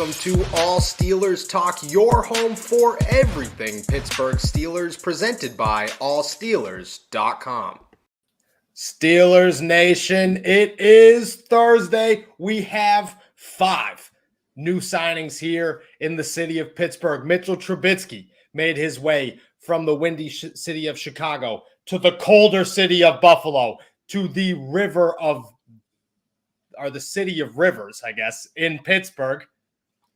welcome to All Steelers Talk, your home for everything Pittsburgh Steelers, presented by allsteelers.com. Steelers Nation, it is Thursday. We have 5 new signings here in the city of Pittsburgh. Mitchell Trubisky made his way from the windy city of Chicago to the colder city of Buffalo to the city of rivers, I guess, in Pittsburgh.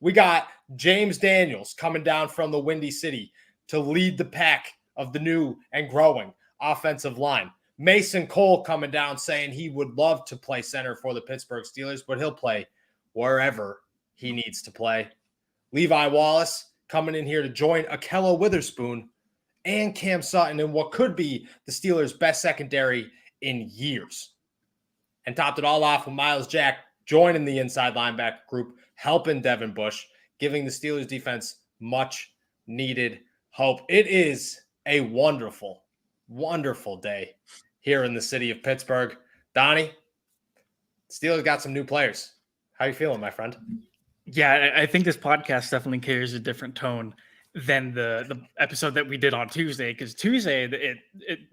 We got James Daniels coming down from the Windy City to lead the pack of the new and growing offensive line. Mason Cole coming down saying he would love to play center for the Pittsburgh Steelers, but he'll play wherever he needs to play. Levi Wallace coming in here to join Akello Witherspoon and Cam Sutton in what could be the Steelers' best secondary in years. And topped it all off with Myles Jack joining the inside linebacker group, helping Devin Bush, giving the Steelers defense much needed hope. It is a wonderful, wonderful day here in the city of Pittsburgh. Donnie, Steelers got some new players. How you feeling, my friend? Yeah, I think this podcast definitely carries a different tone than the episode that we did on Tuesday, because Tuesday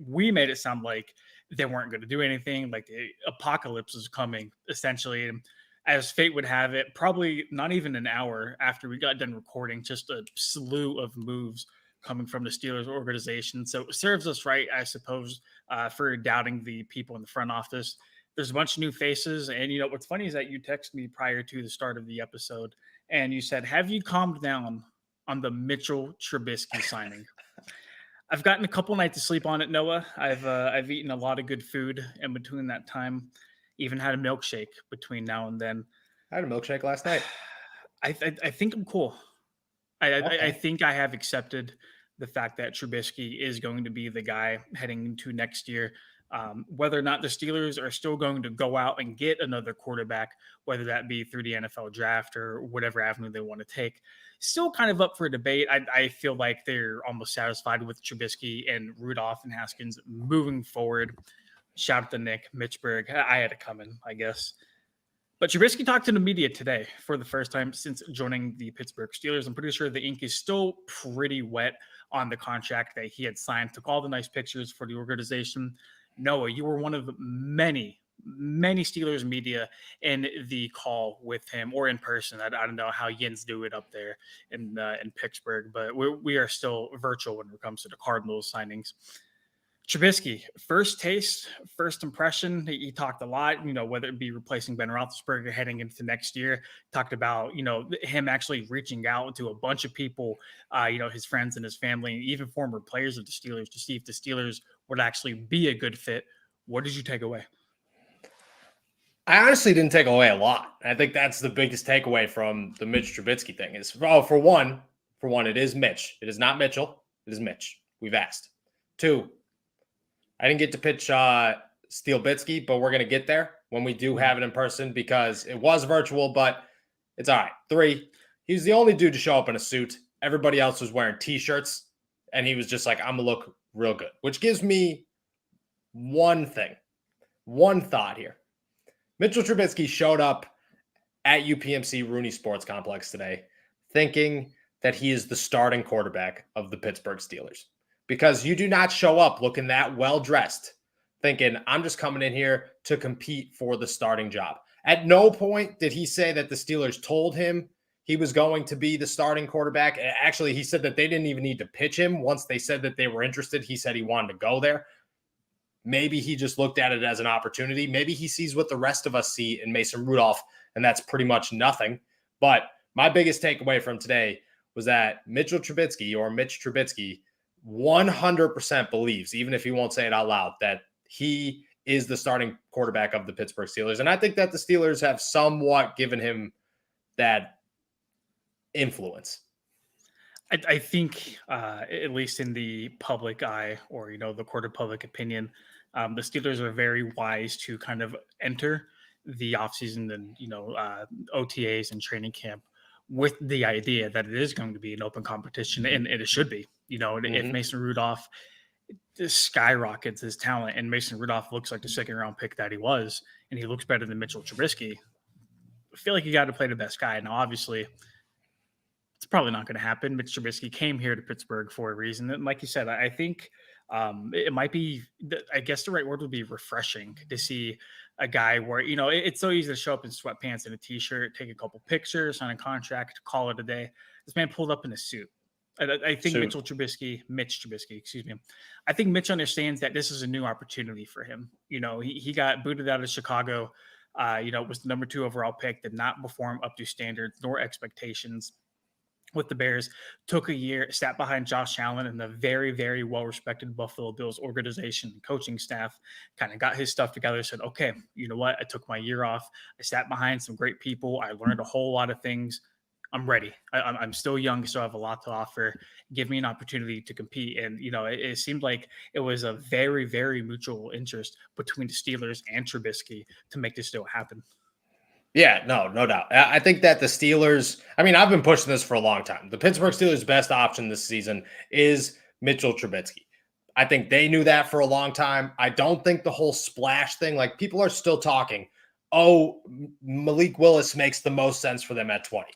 we made it sound like they weren't going to do anything, like the apocalypse is coming, essentially. And as fate would have it, probably not even an hour after we got done recording, just a slew of moves coming from the Steelers organization. So it serves us right, I suppose, for doubting the people in the front office. There's a bunch of new faces. And, what's funny is that you texted me prior to the start of the episode, and you said, have you calmed down on the Mitchell Trubisky signing? I've gotten a couple nights of sleep on it, Noah. I've eaten a lot of good food in between that time. Even had a milkshake between now and then. I had a milkshake last night. I think I'm cool. I think I have accepted the fact that Trubisky is going to be the guy heading into next year. Whether or not the Steelers are still going to go out and get another quarterback, whether that be through the NFL draft or whatever avenue they want to take, still kind of up for debate. I feel like they're almost satisfied with Trubisky and Rudolph and Haskins moving forward. Shout out to Nick Mitchberg. I had it coming, I guess. But Trubisky talked to the media today for the first time since joining the Pittsburgh Steelers. I'm pretty sure the ink is still pretty wet on the contract that he had signed. Took all the nice pictures for the organization. Noah, you were one of many Steelers media in the call with him, or in person. I don't know how Yins do it up there in Pittsburgh, but we are still virtual when it comes to the Cardinals signings. Trubisky, first taste, first impression. He talked a lot, whether it be replacing Ben Roethlisberger heading into next year. Talked about, him actually reaching out to a bunch of people, his friends and his family, and even former players of the Steelers to see if the Steelers would actually be a good fit. What did you take away? I honestly didn't take away a lot. I think that's the biggest takeaway from the Mitch Trubisky thing is, for one, it is Mitch. It is not Mitchell. It is Mitch. We've asked. 2, I didn't get to pitch Steelbitsky, but we're going to get there when we do have it in person because it was virtual, but it's all right. 3, he was the only dude to show up in a suit. Everybody else was wearing T-shirts, and he was just like, I'm going to look real good, which gives me one thought here. Mitchell Trubisky showed up at UPMC Rooney Sports Complex today thinking that he is the starting quarterback of the Pittsburgh Steelers. Because you do not show up looking that well-dressed, thinking, I'm just coming in here to compete for the starting job. At no point did he say that the Steelers told him he was going to be the starting quarterback. Actually, he said that they didn't even need to pitch him. Once they said that they were interested, he said he wanted to go there. Maybe he just looked at it as an opportunity. Maybe he sees what the rest of us see in Mason Rudolph, and that's pretty much nothing. But my biggest takeaway from today was that Mitchell Trubisky, or Mitch Trubisky, 100% believes, even if he won't say it out loud, that he is the starting quarterback of the Pittsburgh Steelers. And I think that the Steelers have somewhat given him that influence. I think, at least in the public eye or, the court of public opinion, the Steelers are very wise to kind of enter the offseason and, OTAs and training camp with the idea that it is going to be an open competition, and it should be. If Mason Rudolph skyrockets his talent and Mason Rudolph looks like the second-round pick that he was, and he looks better than Mitchell Trubisky, I feel like you got to play the best guy. Now, obviously, it's probably not going to happen. Mitch Trubisky came here to Pittsburgh for a reason. And like you said, I think it might be, I guess the right word would be refreshing to see a guy where, it's so easy to show up in sweatpants and a t-shirt, take a couple pictures, sign a contract, call it a day. This man pulled up in a suit. I think Mitch Trubisky, excuse me. I think Mitch understands that this is a new opportunity for him. He got booted out of Chicago, was the number 2 overall pick, did not perform up to standards nor expectations with the Bears, took a year, sat behind Josh Allen and the very, very well-respected Buffalo Bills organization and coaching staff, kind of got his stuff together, said, okay, you know what? I took my year off. I sat behind some great people. I learned a whole lot of things. I'm ready. I'm still young, so I have a lot to offer. Give me an opportunity to compete. And, it seemed like it was a very, very mutual interest between the Steelers and Trubisky to make this deal happen. Yeah, no doubt. I think that the Steelers, I've been pushing this for a long time. The Pittsburgh Steelers' best option this season is Mitchell Trubisky. I think they knew that for a long time. I don't think the whole splash thing, like people are still talking, Malik Willis makes the most sense for them at 20.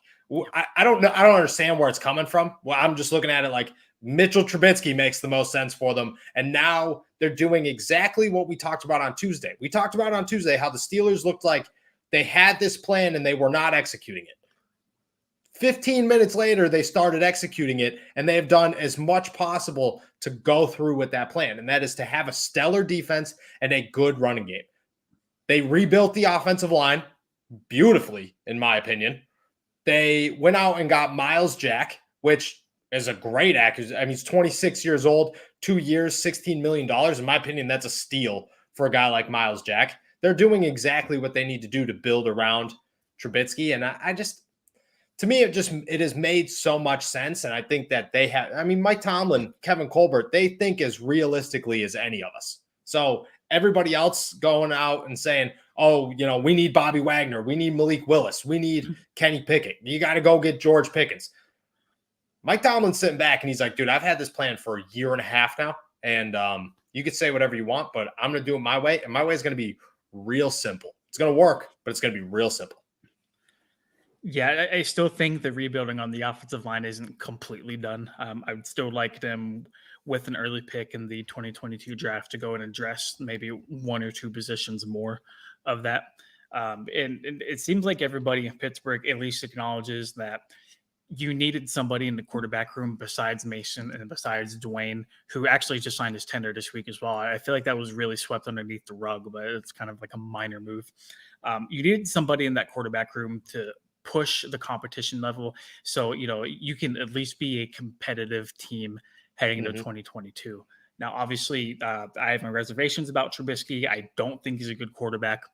I don't know. I don't understand where it's coming from. Well, I'm just looking at it like Mitchell Trubisky makes the most sense for them. And now they're doing exactly what we talked about on Tuesday. We talked about on Tuesday how the Steelers looked like they had this plan and they were not executing it. 15 minutes later, they started executing it, and they have done as much possible to go through with that plan. And that is to have a stellar defense and a good running game. They rebuilt the offensive line beautifully, in my opinion. They went out and got Myles Jack, which is a great acquisition. He's 26 years old, 2 years, $16 million. In my opinion, that's a steal for a guy like Myles Jack. They're doing exactly what they need to do to build around Trubisky. And I just, to me, it has made so much sense. And I think that they have, Mike Tomlin, Kevin Colbert, they think as realistically as any of us. So everybody else going out and saying, we need Bobby Wagner. We need Malik Willis. We need Kenny Pickett. You got to go get George Pickens. Mike Tomlin's sitting back and he's like, dude, I've had this plan for a year and a half now. And you could say whatever you want, but I'm going to do it my way. And my way is going to be real simple. It's going to work, but it's going to be real simple. Yeah, I still think the rebuilding on the offensive line isn't completely done. I would still like them with an early pick in the 2022 draft to go and address maybe 1 or 2 positions more of that. And it seems like everybody in Pittsburgh at least acknowledges that you needed somebody in the quarterback room besides Mason and besides Dwayne, who actually just signed his tender this week as well. I feel like that was really swept underneath the rug, but it's kind of like a minor move. You needed somebody in that quarterback room to push the competition level. So, you can at least be a competitive team heading into 2022. Now, obviously, I have my reservations about Trubisky. I don't think he's a good quarterback.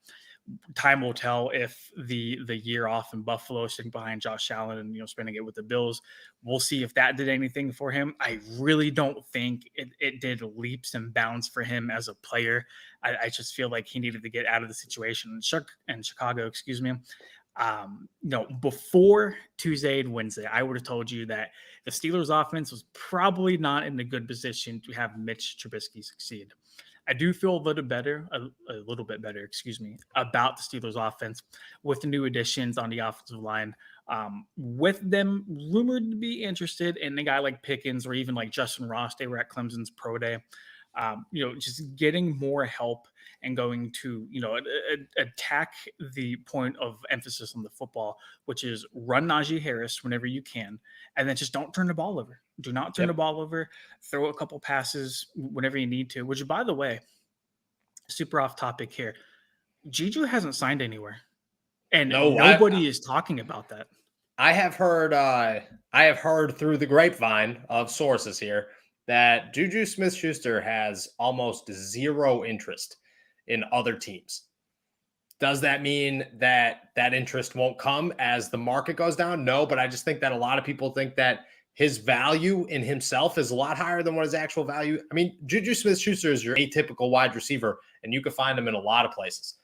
Time will tell if the year off in Buffalo, sitting behind Josh Allen and spending it with the Bills, we'll see if that did anything for him. I really don't think it did leaps and bounds for him as a player. I just feel like he needed to get out of the situation in Chicago, before Tuesday and Wednesday, I would have told you that the Steelers offense was probably not in a good position to have Mitch Trubisky succeed. I do feel a little bit better, about the Steelers offense with the new additions on the offensive line, with them rumored to be interested in a guy like Pickens or even like Justin Ross. They were at Clemson's pro day. Just getting more help and going to, attack the point of emphasis on the football, which is run Najee Harris whenever you can, and then just don't turn the ball over. Do not turn the ball over. Throw a couple passes whenever you need to, which, by the way, super off topic here. Juju hasn't signed anywhere, and nobody is talking about that. I have heard through the grapevine of sources here that Juju Smith-Schuster has almost zero interest in other teams. Does that mean that interest won't come as the market goes down? No, but I just think that a lot of people think that his value in himself is a lot higher than what his actual value. Juju Smith-Schuster is your atypical wide receiver, and you can find him in a lot of places.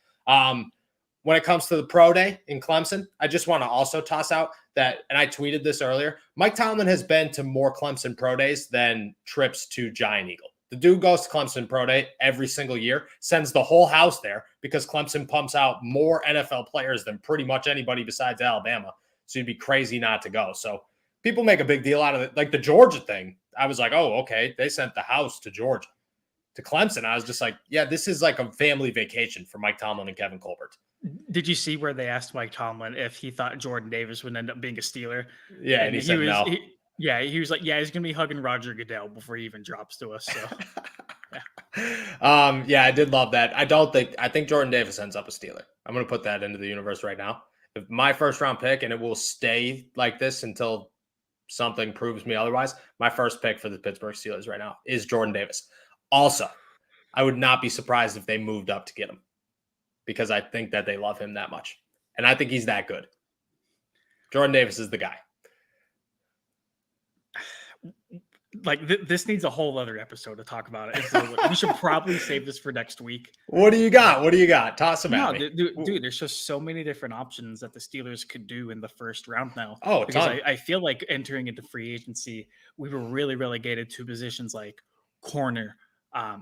When it comes to the pro day in Clemson, I just want to also toss out that, and I tweeted this earlier, Mike Tomlin has been to more Clemson pro days than trips to Giant Eagle. The dude goes to Clemson pro day every single year, sends the whole house there because Clemson pumps out more NFL players than pretty much anybody besides Alabama. So you'd be crazy not to go. So people make a big deal out of it. Like the Georgia thing. I was like, oh, okay. They sent the house to Georgia, to Clemson. I was just like, yeah, this is like a family vacation for Mike Tomlin and Kevin Colbert. Did you see where they asked Mike Tomlin if he thought Jordan Davis would end up being a Steeler? Yeah, and he said no. He was like, yeah, he's going to be hugging Roger Goodell before he even drops to us. So, yeah, I did love that. I think Jordan Davis ends up a Steeler. I'm going to put that into the universe right now. If my first round pick, and it will stay like this until something proves me otherwise, my first pick for the Pittsburgh Steelers right now is Jordan Davis. Also, I would not be surprised if they moved up to get him because I think that they love him that much. And I think he's that good. Jordan Davis is the guy. Like this needs a whole other episode to talk about it. We should probably save this for next week. What do you got? Toss them at me. Dude, there's just so many different options that the Steelers could do in the first round now. Oh, because I feel like entering into free agency, we were really relegated to positions like corner,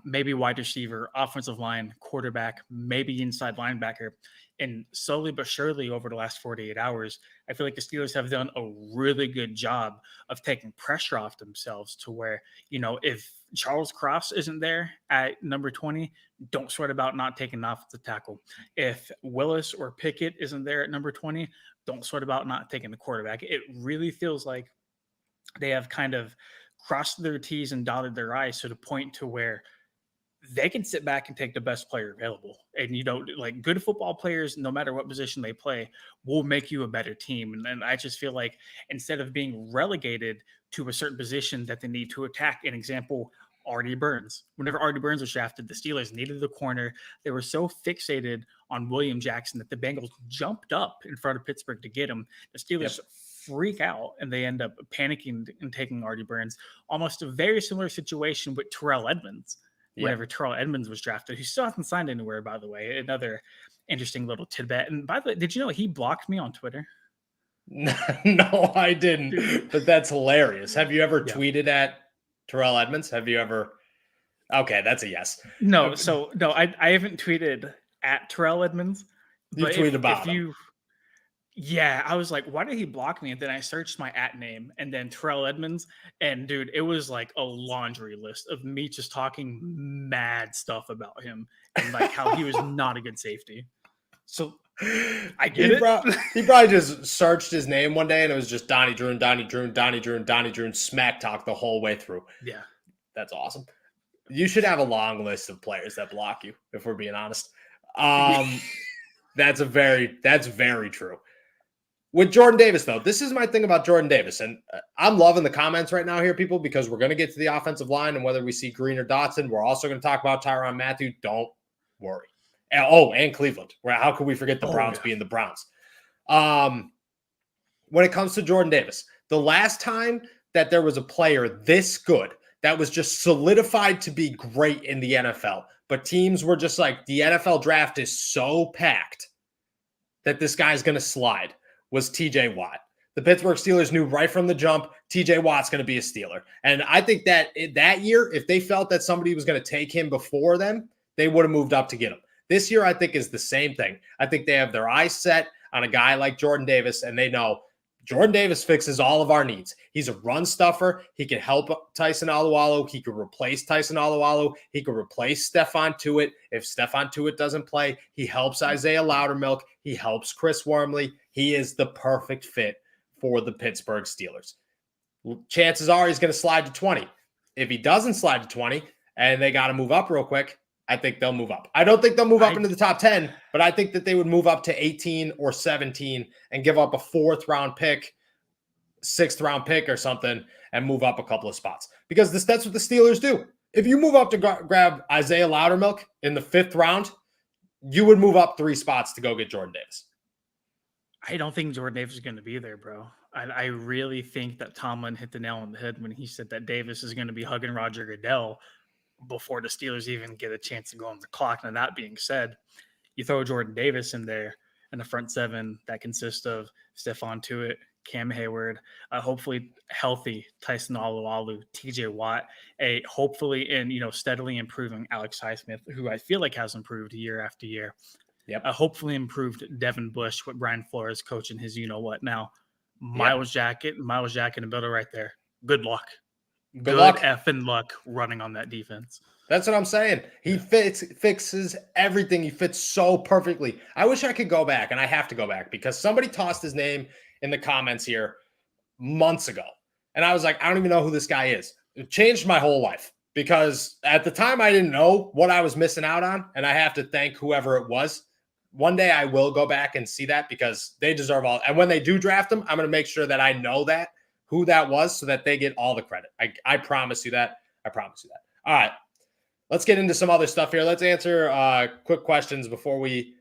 maybe wide receiver, offensive line, quarterback, maybe inside linebacker. And slowly but surely over the last 48 hours, I feel like the Steelers have done a really good job of taking pressure off themselves to where, if Charles Cross isn't there at number 20, don't sweat about not taking off the tackle. If Willis or Pickett isn't there at number 20, don't sweat about not taking the quarterback. It really feels like they have kind of crossed their T's and dotted their I's to the point to where they can sit back and take the best player available. And, like good football players, no matter what position they play, will make you a better team. And I just feel like instead of being relegated to a certain position that they need to attack, an example, Artie Burns. Whenever Artie Burns was drafted, the Steelers needed the corner. They were so fixated on William Jackson that the Bengals jumped up in front of Pittsburgh to get him. The Steelers freak out and they end up panicking and taking Artie Burns. Almost a very similar situation with Terrell Edmunds. Whenever Terrell Edmunds was drafted, who still hasn't signed anywhere, by the way. Another interesting little tidbit. And by the way, did you know he blocked me on Twitter? No, I didn't. But that's hilarious. Have you ever tweeted at Terrell Edmunds? Have you ever? Okay, that's a yes. No, I haven't tweeted at Terrell Edmunds. You tweeted about him. Yeah, I was like, why did he block me? And then I searched my @ name and then Terrell Edmunds. And dude, it was like a laundry list of me just talking mad stuff about him and like how he was not a good safety. So I get it. He probably just searched his name one day and it was just Donnie Droon, smack talk the whole way through. Yeah. That's awesome. You should have a long list of players that block you, if we're being honest. That's very true. With Jordan Davis, though, this is my thing about Jordan Davis. And I'm loving the comments right now here, people, because we're going to get to the offensive line and whether we see Green or Dotson. We're also going to talk about Tyrann Mathieu. Don't worry. And Cleveland. How could we forget the Browns being the Browns? When it comes to Jordan Davis, the last time that there was a player this good that was just solidified to be great in the NFL, but teams were just like, the NFL draft is so packed that this guy's going to slide, was TJ Watt. The Pittsburgh Steelers knew right from the jump, TJ Watt's going to be a Steeler. And I think that that year, if they felt that somebody was going to take him before them, they would have moved up to get him. This year, I think, is the same thing. I think they have their eyes set on a guy like Jordan Davis, and they know Jordan Davis fixes all of our needs. He's a run stuffer. He can help Tyson Alualu. He could replace Tyson Alualu. He could replace Stephon Tuitt. If Stephon Tuitt doesn't play, he helps Isaiah Loudermilk. He helps Chris Wormley. He is the perfect fit for the Pittsburgh Steelers. Chances are he's going to slide to 20. If he doesn't slide to 20 and they got to move up real quick, I think they'll move up. I don't think they'll move up into the top 10, but I think that they would move up to 18 or 17 and give up a 4th round pick, 6th round pick or something and move up a couple of spots. Because that's what the Steelers do. If you move up to grab Isaiah Loudermilk in the 5th round, you would move up 3 spots to go get Jordan Davis. I don't think Jordan Davis is going to be there, bro. I really think that Tomlin hit the nail on the head when he said that Davis is going to be hugging Roger Goodell before the Steelers even get a chance to go on the clock. And that being said, you throw Jordan Davis in there in the front 7 that consists of Stephon Tuitt, Cam Hayward, hopefully healthy Tyson Alualu, TJ Watt, hopefully steadily improving Alex Highsmith, who I feel like has improved year after year. Yep. Hopefully improved Devin Bush with Brian Flores coaching his you-know-what now. Myles Jack in the middle right there. Good luck. Good luck. effing luck running on that defense. That's what I'm saying. He fixes everything. He fits so perfectly. I wish I could go back, and I have to go back because somebody tossed his name in the comments here months ago. And I was like, I don't even know who this guy is. It changed my whole life because at the time I didn't know what I was missing out on. And I have to thank whoever it was. One day I will go back and see that because they deserve all. And when they do draft them, I'm going to make sure that I know that who that was so that they get all the credit. I promise you that. I promise you that. All right. Let's get into some other stuff here. Let's answer quick questions before we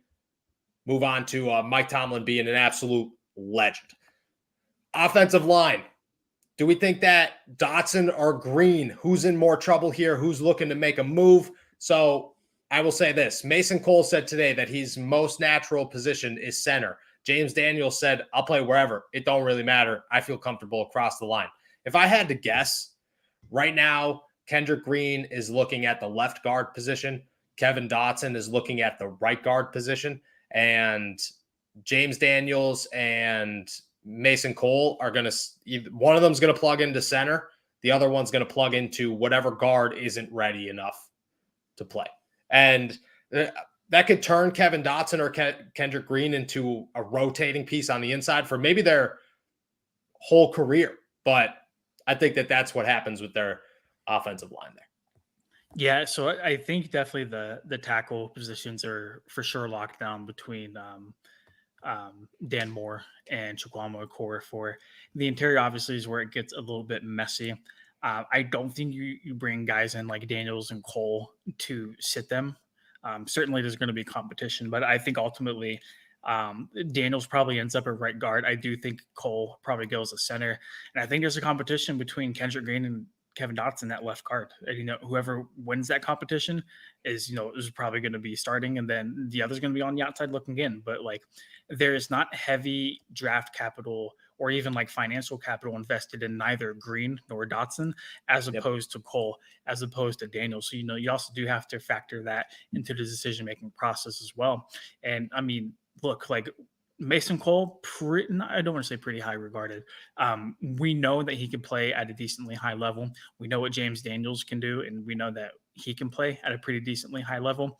move on to Mike Tomlin being an absolute legend. Offensive line. Do we think that Dotson or Green, who's in more trouble here? Who's looking to make a move? So I will say this. Mason Cole said today that his most natural position is center. James Daniels said, I'll play wherever. It don't really matter. I feel comfortable across the line. If I had to guess, right now, Kendrick Green is looking at the left guard position. Kevin Dotson is looking at the right guard position. And James Daniels and Mason Cole are going to – one of them is going to plug into center. The other one's going to plug into whatever guard isn't ready enough to play. And that could turn Kevin Dotson or Kendrick Green into a rotating piece on the inside for maybe their whole career. But I think that that's what happens with their offensive line there. Yeah, so I think definitely the tackle positions are for sure locked down between Dan Moore and Chukwuma Okorafor. For the interior, obviously, is where it gets a little bit messy. I don't think you bring guys in like Daniels and Cole to sit them. Certainly, there's going to be competition, but I think ultimately Daniels probably ends up at right guard. I do think Cole probably goes to center, and I think there's a competition between Kendrick Green and Kevin Dotson at left guard. And, whoever wins that competition is probably going to be starting, and then the other's going to be on the outside looking in. But there is not heavy draft capital or even financial capital invested in neither Green nor Dotson, as opposed to Cole, as opposed to Daniel. So, you also do have to factor that into the decision-making process as well. And I mean, look, Mason Cole, I don't want to say pretty high regarded. We know that he can play at a decently high level. We know what James Daniels can do, and we know that he can play at a pretty decently high level.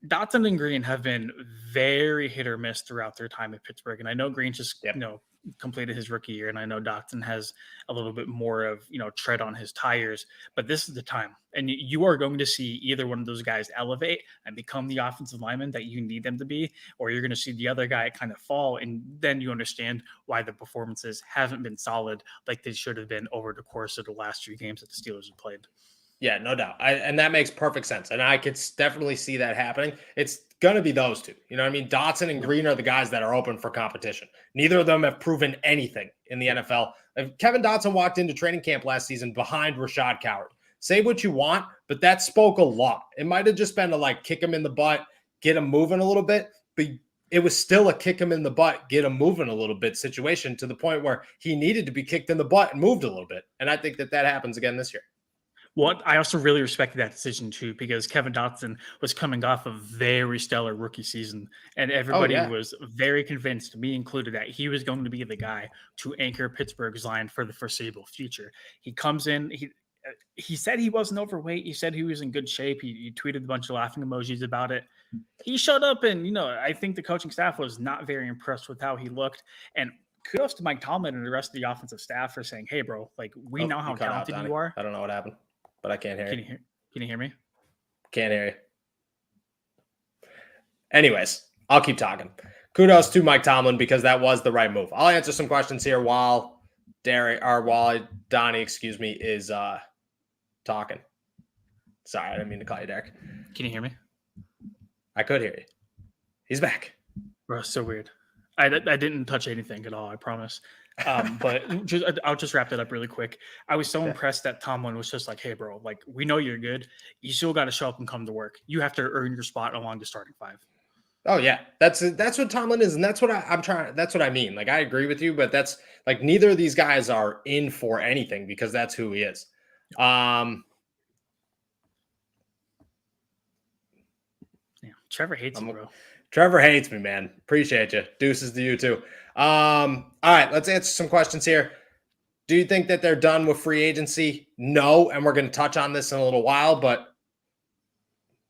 Dotson and Green have been very hit or miss throughout their time at Pittsburgh. And I know Green just, completed his rookie year. And I know Dotson has a little bit more of, tread on his tires, but this is the time. And you are going to see either one of those guys elevate and become the offensive lineman that you need them to be, or you're going to see the other guy kind of fall. And then you understand why the performances haven't been solid like they should have been over the course of the last 3 games that the Steelers have played. Yeah, no doubt. And that makes perfect sense. And I could definitely see that happening. It's going to be those two. You know what I mean? Dotson and Green are the guys that are open for competition. Neither of them have proven anything in the NFL. Kevin Dotson walked into training camp last season behind Rashad Coward. Say what you want, but that spoke a lot. It might have just been to kick him in the butt, get him moving a little bit, but it was still a kick him in the butt, get him moving a little bit situation to the point where he needed to be kicked in the butt and moved a little bit. And I think that happens again this year. Well, I also really respected that decision too, because Kevin Dotson was coming off a very stellar rookie season, and everybody was very convinced, me included, that he was going to be the guy to anchor Pittsburgh's line for the foreseeable future. He comes in, he said he wasn't overweight. He said he was in good shape. He tweeted a bunch of laughing emojis about it. He showed up, and I think the coaching staff was not very impressed with how he looked. And kudos to Mike Tomlin and the rest of the offensive staff for saying, "Hey, bro, we know how talented you are." I don't know what happened, but I can't hear you. Can you hear me? Can't hear you. Anyways, I'll keep talking. Kudos to Mike Tomlin because that was the right move. I'll answer some questions here while Donnie, is talking. Sorry, I didn't mean to call you Derek. Can you hear me? I could hear you. He's back. Bro, so weird. I didn't touch anything at all, I promise. But I'll just wrap that up really quick. I was so impressed that Tomlin was just like, "Hey, bro, we know you're good. You still got to show up and come to work. You have to earn your spot along the starting 5." Oh yeah, that's what Tomlin is, and that's what I'm trying. That's what I mean. I agree with you, but that's neither of these guys are in for anything because that's who he is. Trevor hates you, bro. Trevor hates me, man. Appreciate you. Deuces to you too. All right, let's answer some questions here. Do you think that they're done with free agency? No, and we're going to touch on this in a little while, but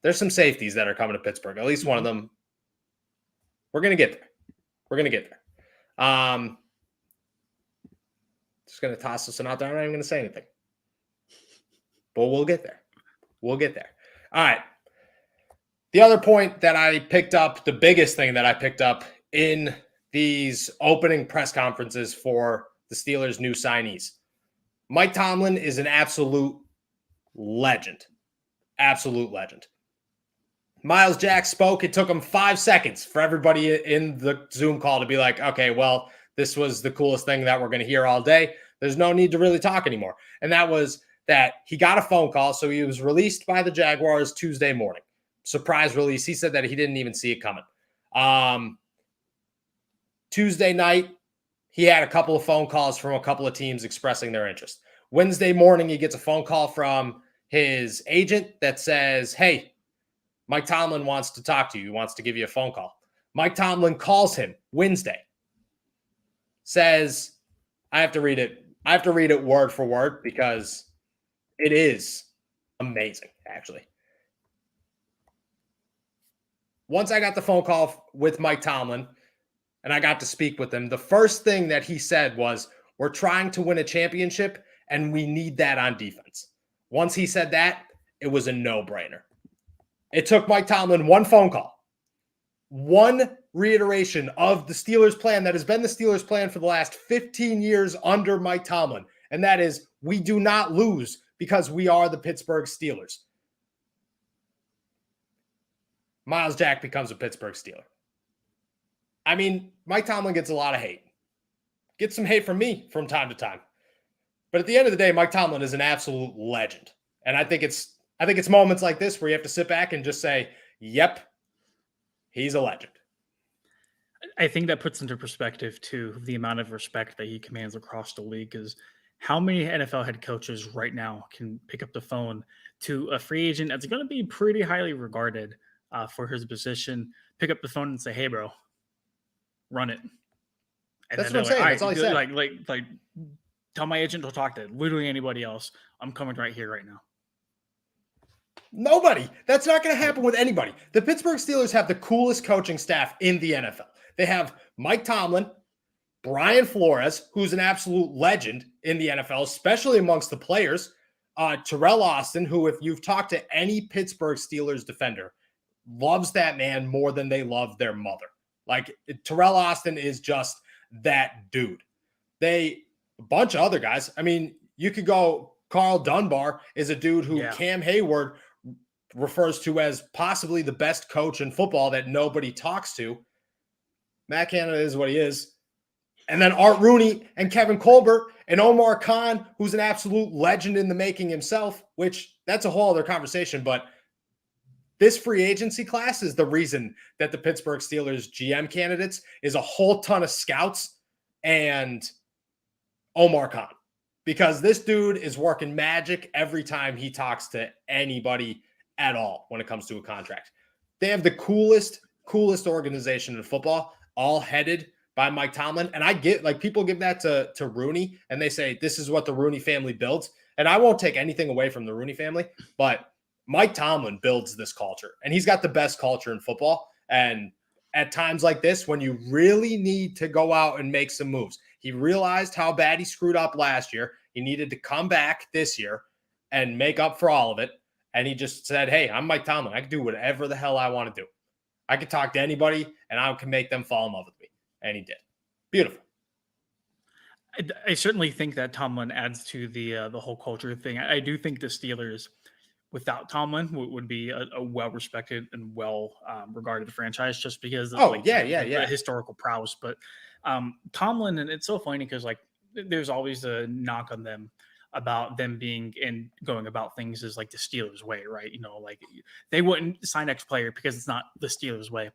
there's some safeties that are coming to Pittsburgh. At least one of them. We're going to get there. We're going to get there. Just going to toss this one out there. I'm not even going to say anything. But we'll get there. We'll get there. All right. The other point that I picked up, the biggest thing that I picked up in these opening press conferences for the Steelers' new signees. Mike Tomlin is an absolute legend. Absolute legend. Myles Jack spoke. It took him 5 seconds for everybody in the Zoom call to be like, okay, well, this was the coolest thing that we're going to hear all day. There's no need to really talk anymore. And that was that he got a phone call. So he was released by the Jaguars Tuesday morning. Surprise release. He said that he didn't even see it coming. Tuesday night, he had a couple of phone calls from a couple of teams expressing their interest. Wednesday morning, he gets a phone call from his agent that says, hey, Mike Tomlin wants to talk to you. He wants to give you a phone call. Mike Tomlin calls him Wednesday. Says, I have to read it. I have to read it word for word because it is amazing, actually. Once I got the phone call with Mike Tomlin and I got to speak with him, the first thing that he said was, we're trying to win a championship and we need that on defense. Once he said that, it was a no-brainer. It took Mike Tomlin one phone call, one reiteration of the Steelers' plan that has been the Steelers' plan for the last 15 years under Mike Tomlin, and that is, we do not lose because we are the Pittsburgh Steelers. Myles Jack becomes a Pittsburgh Steeler. I mean, Mike Tomlin gets a lot of hate. Gets some hate from me from time to time. But at the end of the day, Mike Tomlin is an absolute legend. And I think it's moments like this where you have to sit back and just say, yep, he's a legend. I think that puts into perspective, too, the amount of respect that he commands across the league. Because how many NFL head coaches right now can pick up the phone to a free agent that's going to be pretty highly regarded for his position, pick up the phone and say, hey, bro, run it. And that's what I'm saying. That's all he said. Like, tell my agent to talk to literally anybody else. I'm coming right here, right now. Nobody. That's not going to happen with anybody. The Pittsburgh Steelers have the coolest coaching staff in the NFL. They have Mike Tomlin, Brian Flores, who's an absolute legend in the NFL, especially amongst the players. Terrell Austin, who, if you've talked to any Pittsburgh Steelers defender, loves that man more than they love their mother. Like, Terrell Austin is just that dude. A bunch of other guys. I mean, you could go, Carl Dunbar is a dude who Cam Hayward refers to as possibly the best coach in football that nobody talks to. Matt Canada is what he is. And then Art Rooney and Kevin Colbert and Omar Khan, who's an absolute legend in the making himself, which that's a whole other conversation. But this free agency class is the reason that the Pittsburgh Steelers GM candidates is a whole ton of scouts and Omar Khan, because this dude is working magic every time he talks to anybody at all when it comes to a contract. They have the coolest organization in football, all headed by Mike Tomlin. And I get, like, people give that to Rooney and they say, this is what the Rooney family builds. And I won't take anything away from the Rooney family, but Mike Tomlin builds this culture, and he's got the best culture in football. And at times like this, when you really need to go out and make some moves, he realized how bad he screwed up last year. He needed to come back this year and make up for all of it. And he just said, hey, I'm Mike Tomlin. I can do whatever the hell I want to do. I can talk to anybody, and I can make them fall in love with me. And he did. Beautiful. I certainly think that Tomlin adds to the whole culture thing. I do think the Steelers, without Tomlin, would be a well-respected and well-regarded franchise, just because of the historical prowess. But Tomlin, and it's so funny because, like, there's always a knock on them about them being and going about things as like the Steelers way, right? Like they wouldn't sign X player because it's not the Steelers way.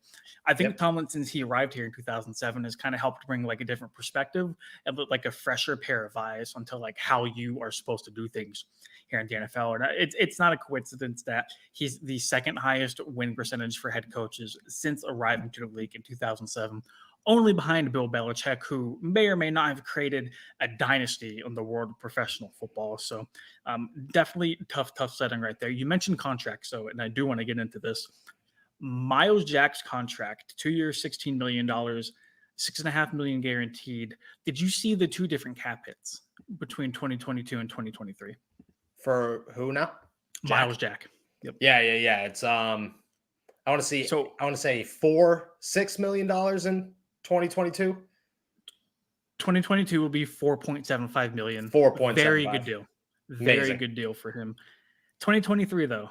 I think Yep. Tomlin, since he arrived here in 2007, has kind of helped bring like a different perspective and like a fresher pair of eyes onto like how you are supposed to do things here in the NFL. And it's not a coincidence that he's the second highest win percentage for head coaches since arriving to the league in 2007, only behind Bill Belichick, who may or may not have created a dynasty in the world of professional football. So definitely tough setting right there. You mentioned contracts, and I do want to get into this. Myles Jack's contract, 2 years, $16 million, $6.5 million guaranteed. Did you see the two different cap hits between 2022 and 2023? For who now? Myles Jack. Yep. Yeah. It's I want to say $6 million in 2022. 2022 will be 4.75 million. 4.75. Very good deal. Very Amazing. good deal for him. 2023 though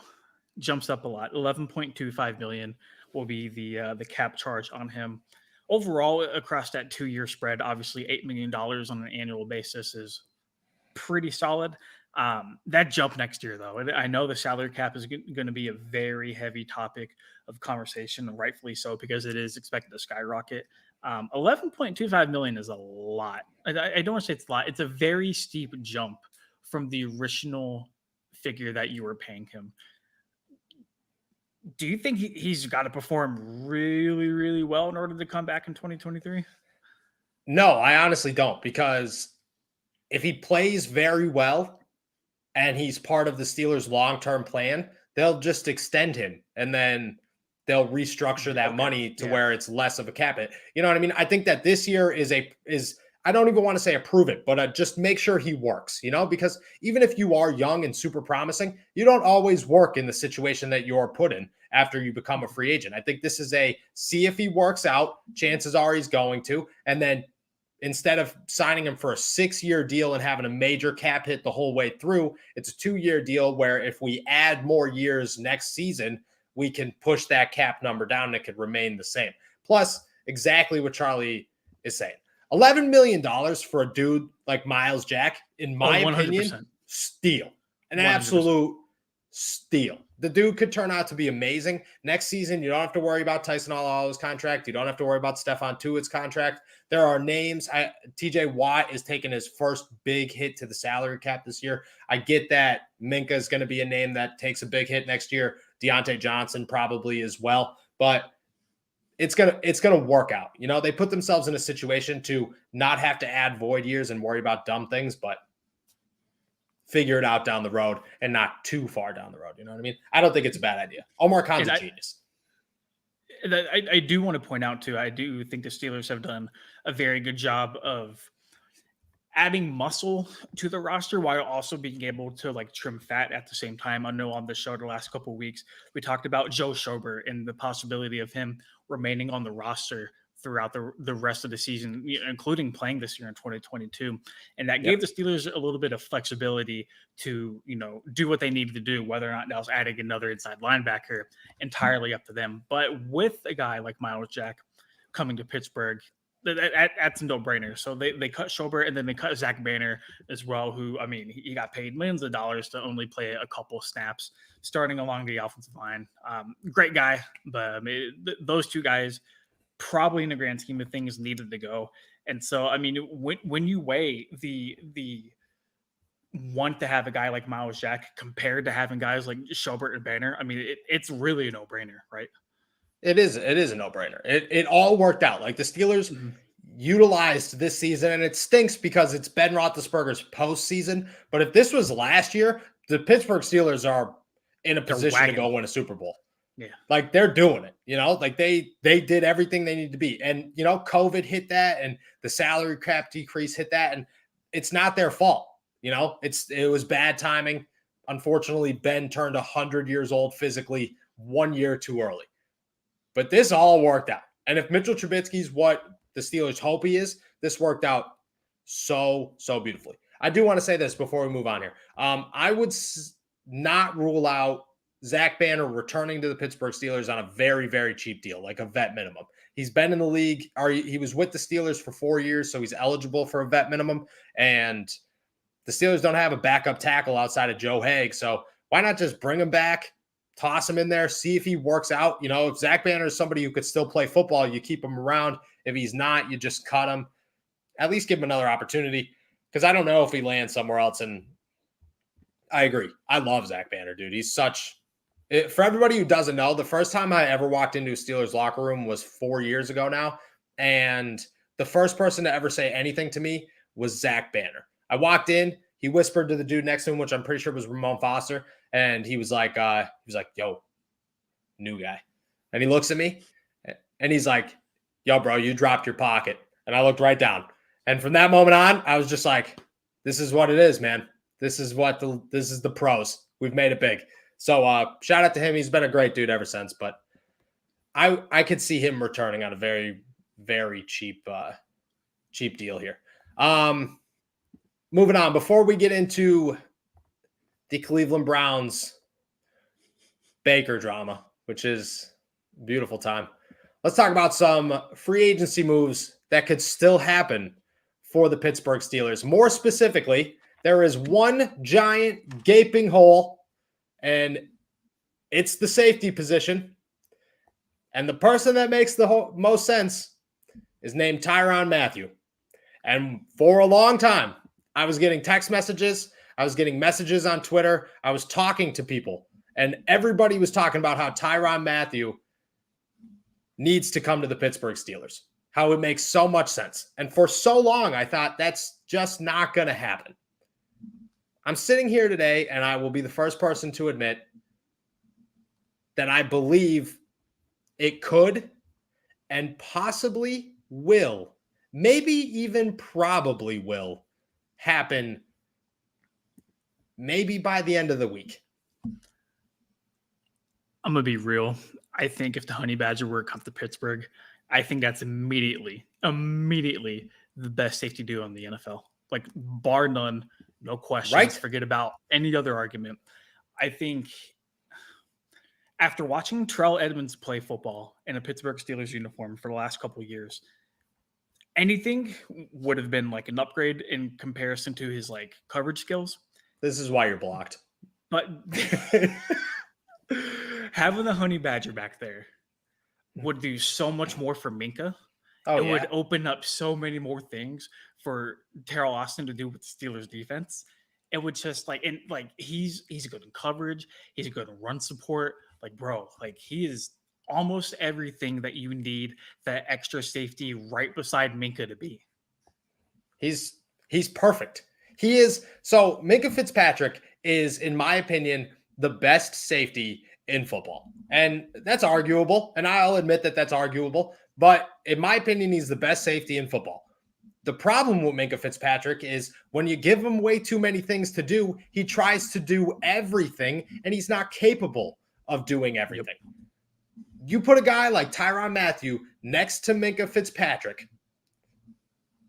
jumps up a lot. 11.25 million will be the cap charge on him. Overall, across that 2-year spread, obviously $8 million on an annual basis is pretty solid. That jump next year, though, I know the salary cap is going to be a very heavy topic of conversation, and rightfully so, because it is expected to skyrocket. 11.25 million is a lot. I don't want to say it's a lot. It's a very steep jump from the original figure that you were paying him. Do you think he's got to perform really, really well in order to come back in 2023? No, I honestly don't, because if he plays very well and he's part of the Steelers' long-term plan, they'll just extend him and then they'll restructure that money to where it's less of a cap hit. You know what I mean? I think that this year is I don't even want to say approve it, but just make sure he works, because even if you are young and super promising, you don't always work in the situation that you're put in after you become a free agent. I think this is see if he works out. Chances are he's going to. And then instead of signing him for a 6-year deal and having a major cap hit the whole way through, it's a 2-year deal where if we add more years next season, we can push that cap number down and it could remain the same. Plus, exactly what Charlie is saying. $11 million for a dude like Myles Jack, in my opinion, steal. An 100%. Absolute steal. The dude could turn out to be amazing. Next season, you don't have to worry about Tyson Alala's contract. You don't have to worry about Stephon Tuitt's contract. There are names. TJ Watt is taking his first big hit to the salary cap this year. I get that Minka is going to be a name that takes a big hit next year. Deontay Johnson probably as well. But it's gonna work out. They put themselves in a situation to not have to add void years and worry about dumb things, but figure it out down the road and not too far down the road. You know what I mean? I don't think it's a bad idea. Omar Khan's a genius. I do want to point out too, I do think the Steelers have done a very good job of adding muscle to the roster while also being able to like trim fat at the same time. I know on the show the last couple of weeks, we talked about Joe Schobert and the possibility of him remaining on the roster throughout the rest of the season, including playing this year in 2022. And that gave the Steelers a little bit of flexibility to, do what they needed to do, whether or not that was adding another inside linebacker, entirely up to them. But with a guy like Myles Jack coming to Pittsburgh, that's a no-brainer. So they cut Schobert and then they cut Zach Banner as well, who, he got paid millions of dollars to only play a couple snaps starting along the offensive line. Great guy, but those two guys probably in the grand scheme of things needed to go. And so, when you weigh the want to have a guy like Myles Jack compared to having guys like Schobert and Banner, it's really a no-brainer, right? It is a no-brainer. It all worked out. Like the Steelers utilized this season, and it stinks because it's Ben Roethlisberger's postseason. But if this was last year, the Pittsburgh Steelers are in a position to go win a Super Bowl. Yeah. Like they're doing it, like they did everything they need to be. And, COVID hit that and the salary cap decrease hit that. And it's not their fault. It was bad timing. Unfortunately, Ben turned 100 years old physically 1 year too early. But this all worked out. And if Mitchell Trubisky's what the Steelers hope he is, this worked out so beautifully. I do want to say this before we move on here. I would not rule out Zach Banner returning to the Pittsburgh Steelers on a very, very cheap deal, like a vet minimum. He's been in the league, or he was with the Steelers for 4 years, so he's eligible for a vet minimum. And The Steelers don't have a backup tackle outside of Joe Haig, so why not just bring him back, toss him in there, see if he works out? You know, if Zach Banner is somebody who could still play football, you keep him around. If he's not, you just cut him. At least give him another opportunity, because I don't know if he lands somewhere else. And I agree. I love Zach Banner, dude. He's such – for everybody who doesn't know, the first time I ever walked into a Steelers locker room was 4 years ago now, and the first person to ever say anything to me was Zach Banner. I walked in. He whispered to the dude next to him, which I'm pretty sure was Ramon Foster, and he was like, yo, new guy. And he looks at me, and he's like, yo, bro, you dropped your pocket. And I looked right down. And from that moment on, I was just like, this is what it is, man. This is the pros. We've made it big. So shout out to him. He's been a great dude ever since. But I could see him returning on a very, very cheap deal here. Moving on, before we get into the Cleveland Browns Baker drama, which is a beautiful time, let's talk about some free agency moves that could still happen for the Pittsburgh Steelers. More specifically, there is one giant gaping hole, and it's the safety position. And the person that makes the most sense is named Tyrann Mathieu. And for a long time, I was getting text messages. I was getting messages on Twitter. I was talking to people, and everybody was talking about how Tyrann Mathieu needs to come to the Pittsburgh Steelers, how it makes so much sense. And for so long, I thought that's just not going to happen. I'm sitting here today, and I will be the first person to admit that I believe it could and possibly will, maybe even probably will, happen maybe by the end of the week. I'm going to be real. I think if the Honey Badger were to come to Pittsburgh, I think that's immediately the best safety duo in the NFL. Like, bar none, no questions. Right? Forget about any other argument. I think after watching Terrell Edmunds play football in a Pittsburgh Steelers uniform for the last couple of years, anything would have been like an upgrade in comparison to his like coverage skills. This is why you're blocked. But having the Honey Badger back there would do so much more for Minka. Would open up so many more things for Terrell Austin to do with the Steelers defense. It would just he's good in coverage. He's good in run support. Like, bro, like he is almost everything that you need that extra safety right beside Minka to be. He's perfect. He is. So Minka Fitzpatrick is, in my opinion, the best safety in football. And that's arguable. And I'll admit that that's arguable. But in my opinion, he's the best safety in football. The problem with Minka Fitzpatrick is when you give him way too many things to do, he tries to do everything, and he's not capable of doing everything. Yep. You put a guy like Tyrann Mathieu next to Minka Fitzpatrick.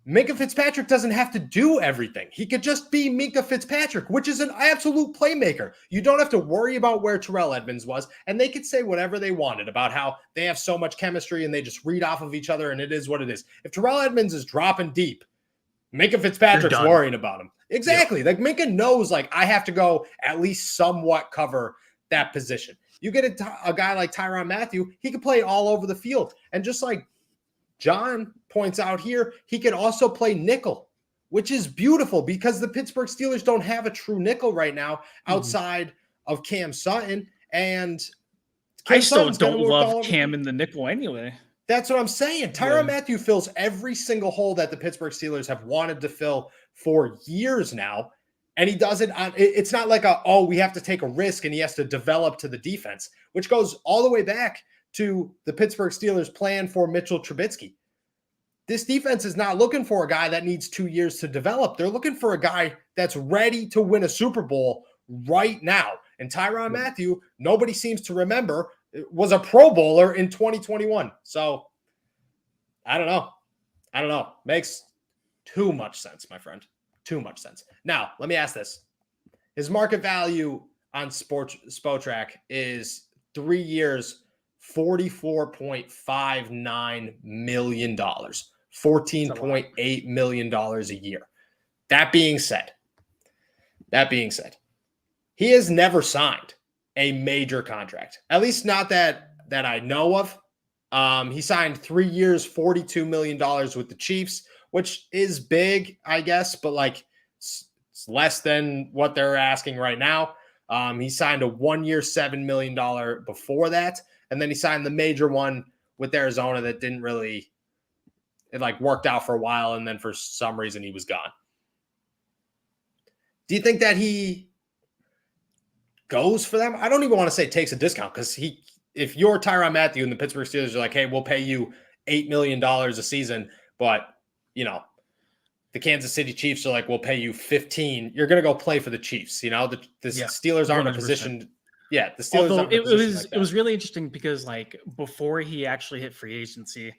Minka Fitzpatrick doesn't have to do everything. He could just be Minka Fitzpatrick, which is an absolute playmaker. You don't have to worry about where Terrell Edmunds was, and they could say whatever they wanted about how they have so much chemistry and they just read off of each other, and it is what it is. If Terrell Edmunds is dropping deep, Minka Fitzpatrick's worrying about him. Exactly. Yep. Like Minka knows, like, I have to go at least somewhat cover that position. You get a guy like Tyrann Mathieu, he could play all over the field. And just like John points out here, he can also play nickel, which is beautiful because the Pittsburgh Steelers don't have a true nickel right now outside of Cam Sutton. And Cam I still don't love Cam in the nickel anyway. That's what I'm saying. Tyrann Mathieu fills every single hole that the Pittsburgh Steelers have wanted to fill for years now. And he does it on, it's not like we have to take a risk and he has to develop to the defense, which goes all the way back to the Pittsburgh Steelers' plan for Mitchell Trubisky. This defense is not looking for a guy that needs 2 years to develop. They're looking for a guy that's ready to win a Super Bowl right now. And Tyrann Mathieu, nobody seems to remember, was a Pro Bowler in 2021. So I don't know. Makes too much sense, my friend. Too much sense. Now, let me ask this. His market value on Spotrac is 3 years, $44.59 million, $14.8 million a year. That being said, That being said, he has never signed a major contract, at least not that I know of. He signed 3 years, $42 million with the Chiefs, which is big, I guess, but like it's less than what they're asking right now. He signed a 1 year, $7 million before that. And then he signed the major one with Arizona that didn't really, it like worked out for a while. And then for some reason he was gone. Do you think that he goes for them? I don't even want to say takes a discount because if you're Tyrann Mathieu and the Pittsburgh Steelers are like, hey, we'll pay you $8 million a season, but the Kansas City Chiefs are like, we'll pay you 15. You're going to go play for the Chiefs. The Steelers aren't in a position. Yeah, the Steelers. Although it was really interesting because like before he actually hit free agency,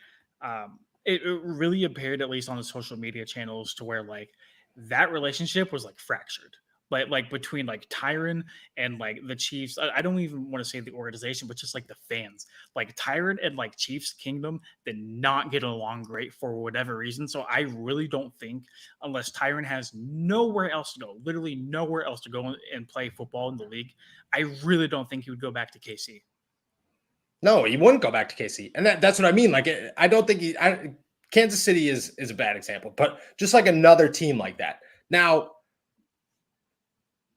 it really appeared, at least on the social media channels, to where like that relationship was like fractured. Like between like Tyrann and like the Chiefs. I don't even want to say the organization, but just like the fans. Like Tyrann and like Chiefs Kingdom did not get along great for whatever reason. So I really don't think, unless Tyrann has nowhere else to go, literally nowhere else to go and play football in the league, I really don't think he would go back to KC. No, he wouldn't go back to KC. And that's what I mean. Like, I don't think Kansas City is a bad example, but just like another team like that. Now,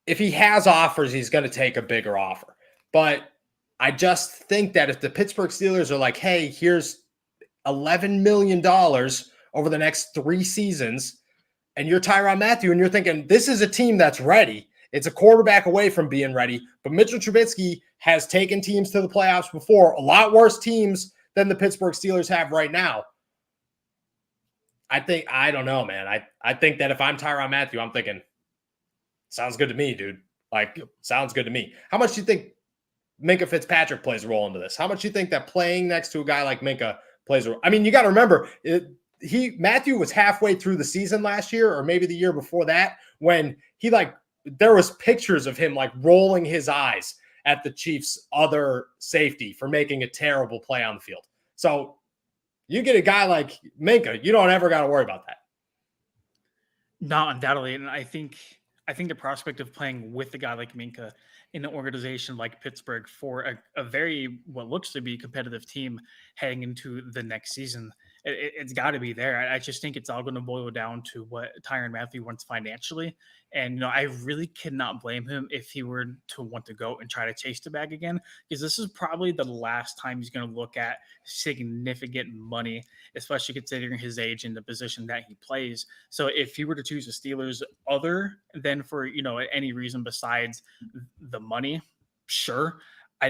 if he has offers, he's going to take a bigger offer. But I just think that if the Pittsburgh Steelers are like, hey, here's $11 million over the next 3 seasons, and you're Tyrann Mathieu, and you're thinking, this is a team that's ready. It's a quarterback away from being ready. But Mitchell Trubisky has taken teams to the playoffs before, a lot worse teams than the Pittsburgh Steelers have right now. I don't know, man. I think that if I'm Tyrann Mathieu, I'm thinking, sounds good to me, dude. Like, sounds good to me. How much do you think Minkah Fitzpatrick plays a role into this? How much do you think that playing next to a guy like Minkah plays a role? I mean, you got to remember, Mathieu was halfway through the season last year, or maybe the year before that, when there was pictures of him like rolling his eyes at the Chiefs' other safety for making a terrible play on the field. So you get a guy like Minkah, you don't ever got to worry about that. Not undoubtedly. And I think the prospect of playing with a guy like Minkah in an organization like Pittsburgh for a very, what looks to be competitive team heading into the next season, it's got to be there. I just think it's all going to boil down to what Tyrann Mathieu wants financially. And, I really cannot blame him if he were to want to go and try to chase the bag again, because this is probably the last time he's going to look at significant money, especially considering his age and the position that he plays. So if he were to choose the Steelers other than for, any reason besides the money, sure. I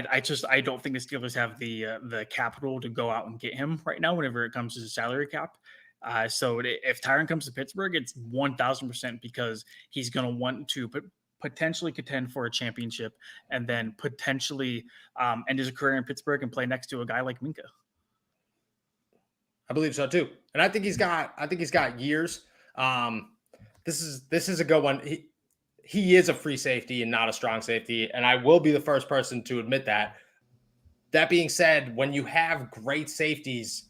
don't think the Steelers have the capital to go out and get him right now whenever it comes to the salary cap. So if Tyrann comes to Pittsburgh, it's 1,000% because he's going to want to potentially contend for a championship and then potentially end his career in Pittsburgh and play next to a guy like Minkah. I believe so too, and I think he's got years. This is a good one. He is a free safety and not a strong safety, and I will be the first person to admit that. That being said, when you have great safeties,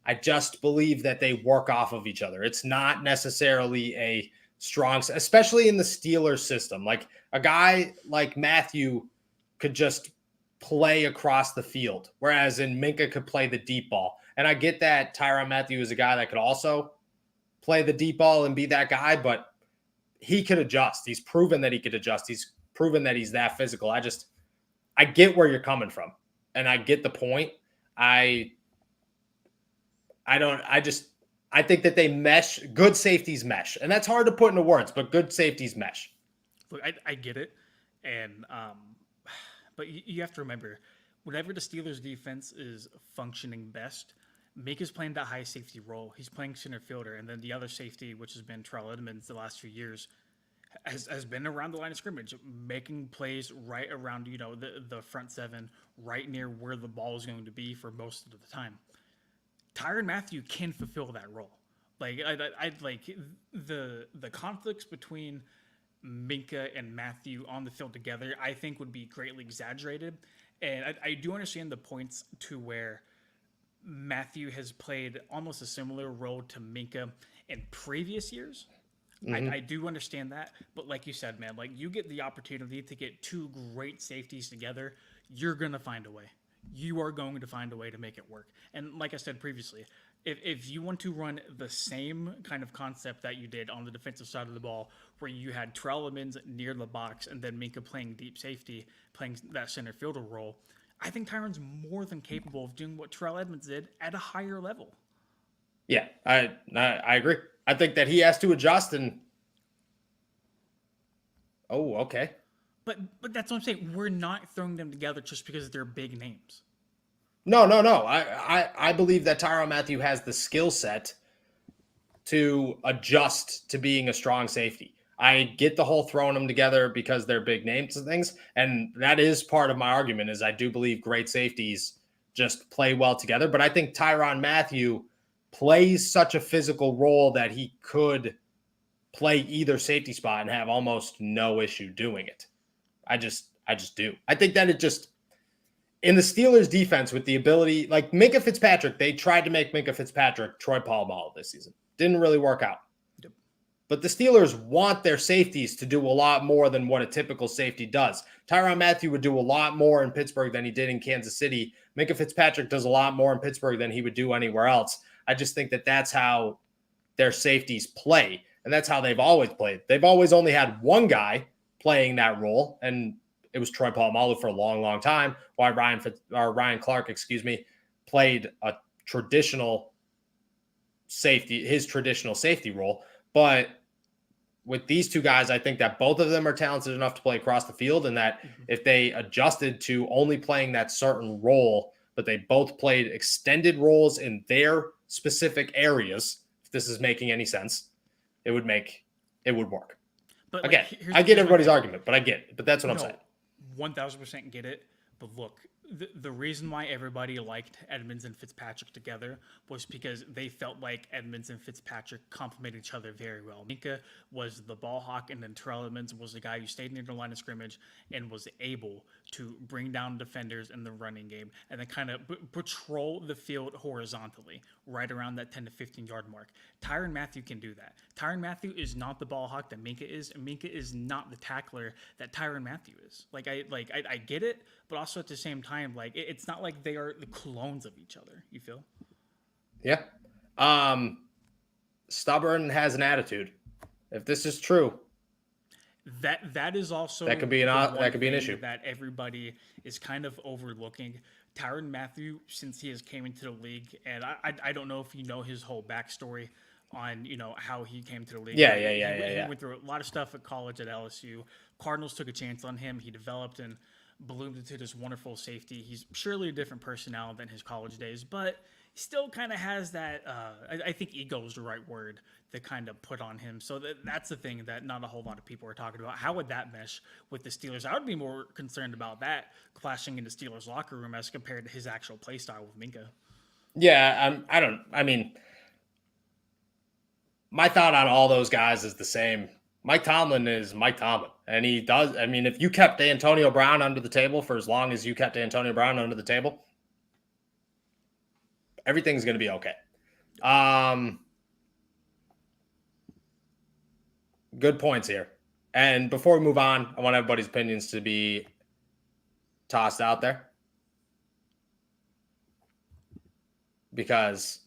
I just believe that they work off of each other. It's not necessarily a strong, especially in the Steelers system. Like a guy like Mathieu could just play across the field, whereas in Minkah could play the deep ball. And I get that Tyrann Mathieu is a guy that could also play the deep ball and be that guy, but he could adjust. He's proven that he could adjust. He's proven that he's that physical. I get where you're coming from, and I get the point. I think that they mesh. Good safeties mesh, and that's hard to put into words, but good safeties mesh. Look, I get it, and but you have to remember, whenever the Steelers' defense is functioning best, Minkah's playing that high safety role. He's playing center fielder, and then the other safety, which has been Terrell Edmonds the last few years, has been around the line of scrimmage, making plays right around the front seven, right near where the ball is going to be for most of the time. Tyrann Mathieu can fulfill that role. Like I like the conflicts between Minkah and Mathieu on the field together, I think would be greatly exaggerated. And I do understand the points to where Mathieu has played almost a similar role to Minkah in previous years. I do understand that, but like you said, man, like you get the opportunity to get two great safeties together, you're gonna find a way. You are going to find a way to make it work. And like I said previously, if you want to run the same kind of concept that you did on the defensive side of the ball, where you had Terrell Edmunds near the box and then Minka playing deep safety, playing that center fielder role, I think Tyrann's more than capable of doing what Terrell Edmunds did at a higher level. Yeah, I agree. I think that he has to adjust and. Oh, okay. But that's what I'm saying. We're not throwing them together just because they're big names. No. I believe that Tyrann Mathieu has the skill set to adjust to being a strong safety. I get the whole throwing them together because they're big names and things, and that is part of my argument. Is I do believe great safeties just play well together, but I think Tyrann Mathieu plays such a physical role that he could play either safety spot and have almost no issue doing it. I just do. I think that it just in the Steelers defense with the ability, like Minka Fitzpatrick, they tried to make Minka Fitzpatrick Troy Polamalu this season. Didn't really work out. Yep. But the Steelers want their safeties to do a lot more than what a typical safety does. Tyrann Mathieu would do a lot more in Pittsburgh than he did in Kansas City. Minka Fitzpatrick does a lot more in Pittsburgh than he would do anywhere else. I just think that that's how their safeties play, and that's how they've always played. They've always only had one guy playing that role, and it was Troy Polamalu for a long, long time. Why Ryan Clark, played a traditional safety, his traditional safety role. But with these two guys, I think that both of them are talented enough to play across the field, and that if they adjusted to only playing that certain role, but they both played extended roles in their specific areas, if this is making any sense, it would work. But again, I get everybody's argument, but I get it. But that's what I'm saying. 1,000% get it. But look, the reason why everybody liked Edmunds and Fitzpatrick together was because they felt like Edmunds and Fitzpatrick complemented each other very well. Minka was the ball hawk, and then Terrell Edmunds was the guy who stayed near the line of scrimmage and was able to bring down defenders in the running game and then kind of patrol the field horizontally right around that 10 to 15-yard mark. Tyrann Mathieu can do that. Tyrann Mathieu is not the ball hawk that Minka is, and Minka is not the tackler that Tyrann Mathieu is. I get it, but also at the same time, it's not like they are the clones of each other. You feel? Yeah. Stubborn has an attitude. If this is true, that is also that could be an issue that everybody is kind of overlooking. Tyrann Mathieu, since he has came into the league, and I don't know if you know his whole backstory on how he came to the league. Yeah. He went through a lot of stuff at college at LSU. Cardinals took a chance on him. He developed and bloomed into this wonderful safety. He's surely a different personality than his college days, but he still kind of has that, I think ego is the right word to kind of put on him. So that's the thing that not a whole lot of people are talking about. How would that mesh with the Steelers? I would be more concerned about that clashing in the Steelers locker room as compared to his actual play style with Minka. Yeah, my thought on all those guys is the same. Mike Tomlin is Mike Tomlin, and he does. If you kept Antonio Brown under the table for as long as you kept Antonio Brown under the table, everything's going to be okay. Good points here. And before we move on, I want everybody's opinions to be tossed out there, because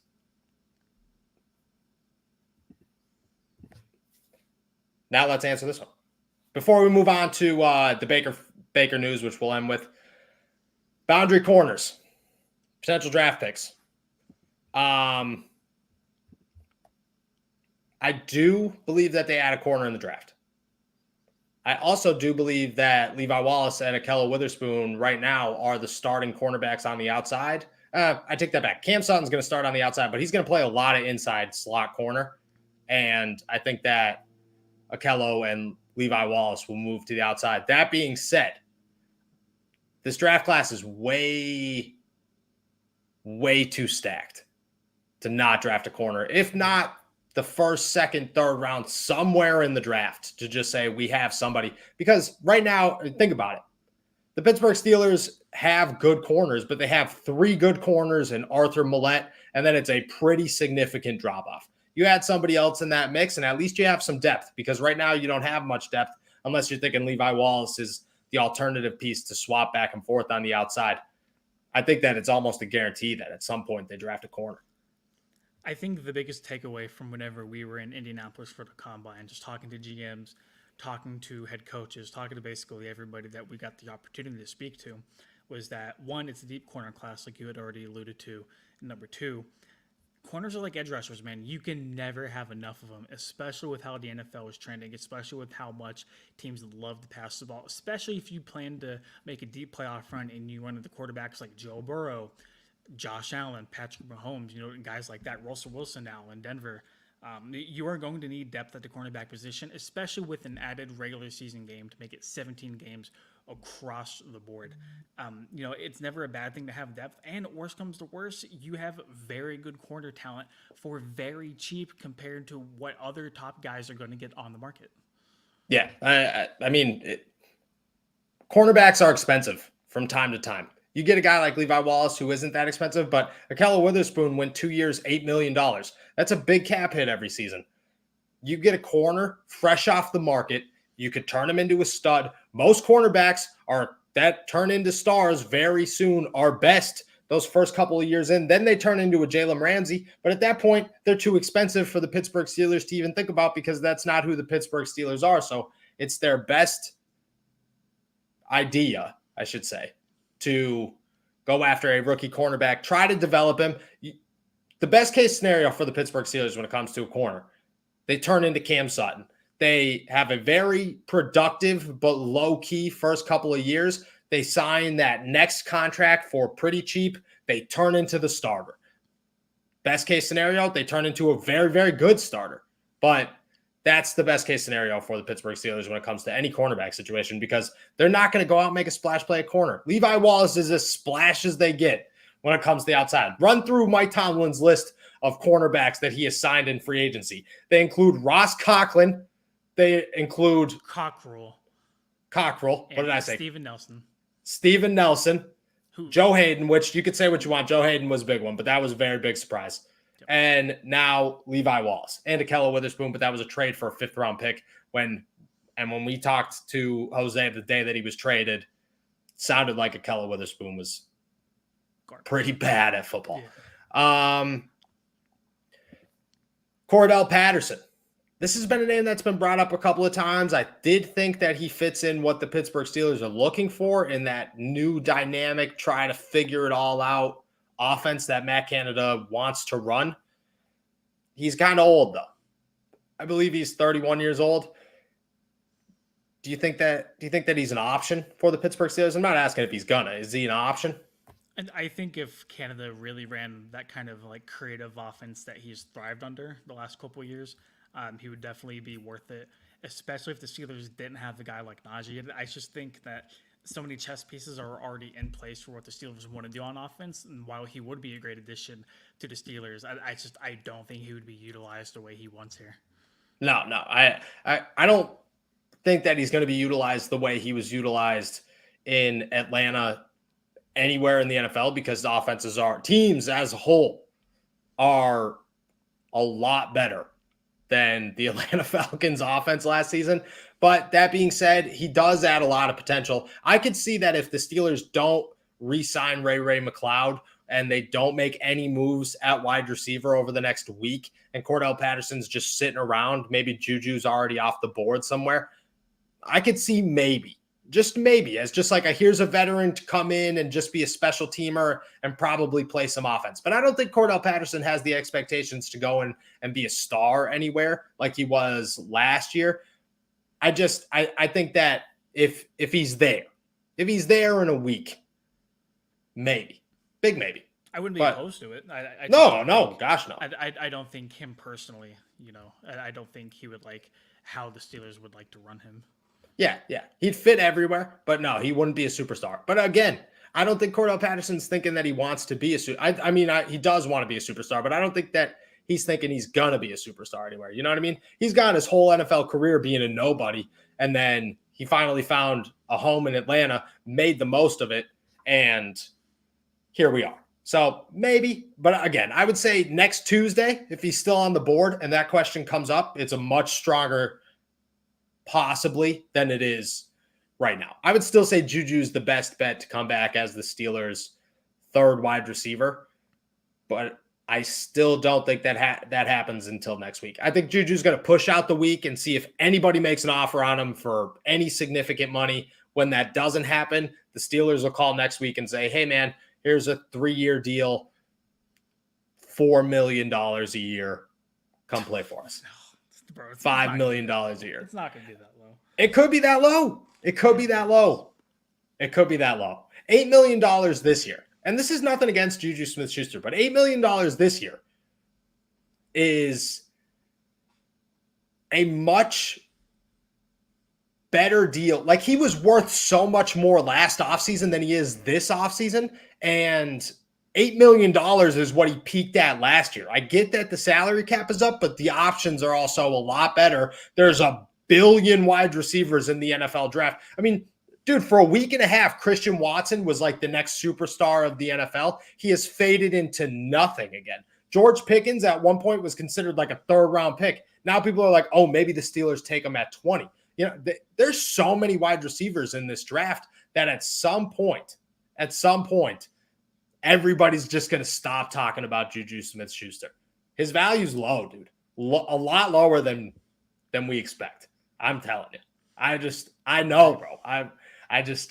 now let's answer this one. Before we move on to the Baker news, which we'll end with, boundary corners, potential draft picks. I do believe that they add a corner in the draft. I also do believe that Levi Wallace and Ahkello Witherspoon right now are the starting cornerbacks on the outside. I take that back. Cam Sutton's going to start on the outside, but he's going to play a lot of inside slot corner. And I think that Ahkello and Levi Wallace will move to the outside. That being said, this draft class is way, way too stacked to not draft a corner. If not the first, second, third round, somewhere in the draft, to just say we have somebody. Because right now, think about it. The Pittsburgh Steelers have good corners, but they have 3 good corners in Arthur Millette, and then it's a pretty significant drop-off. you add somebody else in that mix, and at least you have some depth, because right now you don't have much depth unless you're thinking Levi Wallace is the alternative piece to swap back and forth on the outside. I think that it's almost a guarantee that at some point they draft a corner. I think the biggest takeaway from whenever we were in Indianapolis for the combine, just talking to GMs, talking to head coaches, talking to basically everybody that we got the opportunity to speak to, was that one, it's a deep corner class, like you had already alluded to. And number two, corners are like edge rushers, man. You can never have enough of them, especially with how the NFL is trending, especially with how much teams love to pass the ball, especially if you plan to make a deep playoff run and you run into quarterbacks like Joe Burrow, Josh Allen, Patrick Mahomes, guys like that, Russell Wilson now in Denver. You are going to need depth at the cornerback position, especially with an added regular season game to make it 17 games across the board. It's never a bad thing to have depth, and worst comes to worst, you have very good corner talent for very cheap compared to what other top guys are going to get on the market. Yeah, I mean, cornerbacks are expensive from time to time. You get a guy like Levi Wallace who isn't that expensive, but Ahkello Witherspoon went 2 years, $8 million. That's a big cap hit every season. You get a corner fresh off the market. You could turn him into a stud. Most cornerbacks that turn into stars very soon are best those first couple of years in. Then they turn into a Jalen Ramsey. But at that point, they're too expensive for the Pittsburgh Steelers to even think about, because that's not who the Pittsburgh Steelers are. So it's their best idea, I should say, to go after a rookie cornerback, try to develop him. The best case scenario for the Pittsburgh Steelers when it comes to a corner, they turn into Cam Sutton. They have a very productive but low-key first couple of years. They sign that next contract for pretty cheap. They turn into the starter. Best case scenario, they turn into a very, very good starter. But that's the best case scenario for the Pittsburgh Steelers when it comes to any cornerback situation, because they're not going to go out and make a splash play at corner. Levi Wallace is as splash as they get when it comes to the outside. Run through Mike Tomlin's list of cornerbacks that he has signed in free agency. They include Ross Coughlin. They include Cockrell. What did I say? Steven Nelson. Joe Hayden, which you could say what you want. Joe Hayden was a big one, but that was a very big surprise. Yep. And now Levi Wallace and Ahkello Witherspoon, but that was a trade for a 5th-round pick. When we talked to Jose the day that he was traded, it sounded like Ahkello Witherspoon was pretty bad at football. Yeah. Cordell Patterson. This has been a name that's been brought up a couple of times. I did think that he fits in what the Pittsburgh Steelers are looking for in that new dynamic, try to figure it all out offense that Matt Canada wants to run. He's kind of old, though. I believe he's 31 years old. Do you think that he's an option for the Pittsburgh Steelers? I'm not asking if he's gonna. Is he an option? And I think if Canada really ran that kind of like creative offense that he's thrived under the last couple of years, he would definitely be worth it, especially if the Steelers didn't have a guy like Najee. I just think that so many chess pieces are already in place for what the Steelers want to do on offense. And while he would be a great addition to the Steelers, I don't think he would be utilized the way he wants here. No. I don't think that he's going to be utilized the way he was utilized in Atlanta anywhere in the NFL, because the teams as a whole are a lot better than the Atlanta Falcons offense last season. But that being said, he does add a lot of potential. I could see that if the Steelers don't re-sign Ray McLeod and they don't make any moves at wide receiver over the next week, and Cordell Patterson's just sitting around, maybe Juju's already off the board somewhere, I could see maybe, as just like here's a veteran to come in and just be a special teamer and probably play some offense. But I don't think Cordell Patterson has the expectations to go in and be a star anywhere like he was last year. I think that if he's there in a week, maybe. Big maybe. I wouldn't be opposed to it. Gosh, no. I don't think him personally, I don't think he would like how the Steelers would like to run him. Yeah. He'd fit everywhere, but no, he wouldn't be a superstar. But again, I don't think Cordell Patterson's thinking that he wants to be he does want to be a superstar, but I don't think that he's thinking he's going to be a superstar anywhere. You know what I mean? He's got his whole NFL career being a nobody, and then he finally found a home in Atlanta, made the most of it, and here we are. So maybe, but again, I would say next Tuesday, if he's still on the board and that question comes up, it's a much stronger possibly than it is right now. I would still say Juju's the best bet to come back as the Steelers' third wide receiver, but I still don't think that that happens until next week. I think Juju's going to push out the week and see if anybody makes an offer on him for any significant money. When that doesn't happen, the Steelers will call next week and say, hey, man, here's a 3-year deal, $4 million a year. Come play for us. Bro, $5 million a year. It's not going to be that low. It could be that low. It could be that low. It could be that low. $8 million this year. And this is nothing against Juju Smith-Schuster, but $8 million this year is a much better deal. Like, he was worth so much more last offseason than he is this offseason. And $8 million is what he peaked at last year. I get that the salary cap is up, but the options are also a lot better. There's a billion wide receivers in the NFL draft. I mean, dude, for a week and a half, Christian Watson was like the next superstar of the NFL. He has faded into nothing again. George Pickens at one point was considered like a 3rd-round pick. Now people are like, oh, maybe the Steelers take him at 20. You know, there's so many wide receivers in this draft that at some point, everybody's just going to stop talking about Juju Smith-Schuster. His value's low, dude. A lot lower than we expect. I'm telling you. I know, bro. I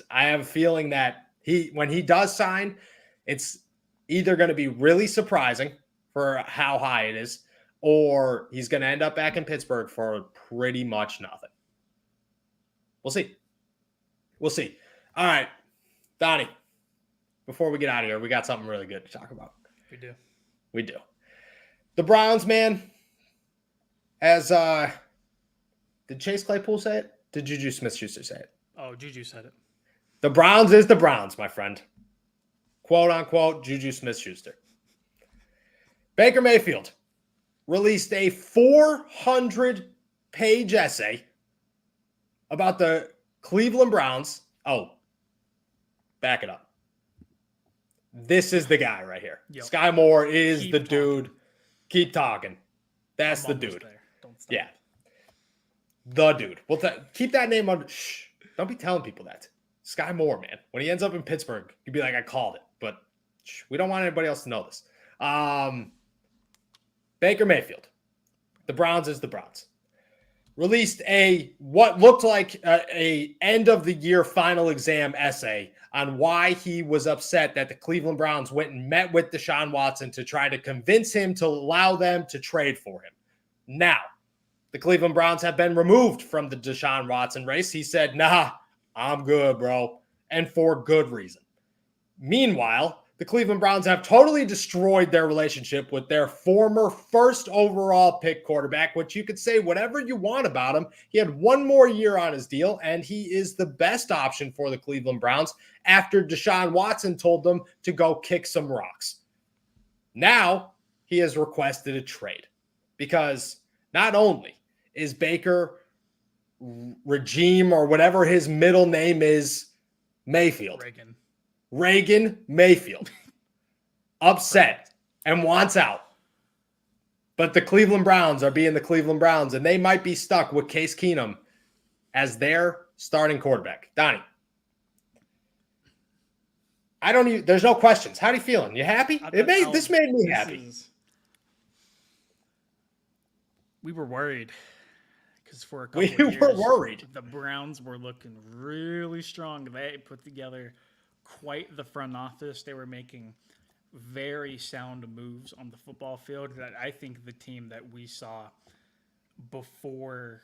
have a feeling that when he does sign, it's either going to be really surprising for how high it is, or he's going to end up back in Pittsburgh for pretty much nothing. We'll see. We'll see. All right, Donnie, before we get out of here, we got something really good to talk about. We do. The Browns, man, did Chase Claypool say it? Did Juju Smith-Schuster say it? Oh, Juju said it. The Browns is the Browns, my friend. Quote, unquote, Juju Smith-Schuster. Baker Mayfield released a 400-page essay about the Cleveland Browns. Oh, back it up. This is the guy right here. Yep. Sky Moore is the dude. Keep talking. That's the dude. Don't stop. Yeah. The dude. Well, keep that name under. Shh. Don't be telling people that. Sky Moore, man. When he ends up in Pittsburgh, you'd be like, I called it. But we don't want anybody else to know this. Baker Mayfield. The Browns is the Browns. Released what looked like a end of the year final exam essay on why he was upset that the Cleveland Browns went and met with Deshaun Watson to try to convince him to allow them to trade for him. Now, the Cleveland Browns have been removed from the Deshaun Watson race. He said, nah, I'm good, bro. And for good reason. Meanwhile, the Cleveland Browns have totally destroyed their relationship with their former first overall pick quarterback, which you could say whatever you want about him. He had one more year on his deal, and he is the best option for the Cleveland Browns after Deshaun Watson told them to go kick some rocks. Now, he has requested a trade because not only is Baker Regime or whatever his middle name is, Mayfield. Reagan Mayfield upset and wants out. But the Cleveland Browns are being the Cleveland Browns, and they might be stuck with Case Keenum as their starting quarterback. Donnie, there's no questions. How are you feeling? You happy? This made me happy. We were worried because for a couple of years, the Browns were looking really strong. They put together quite the front office. They were making very sound moves on the football field that I think the team that we saw before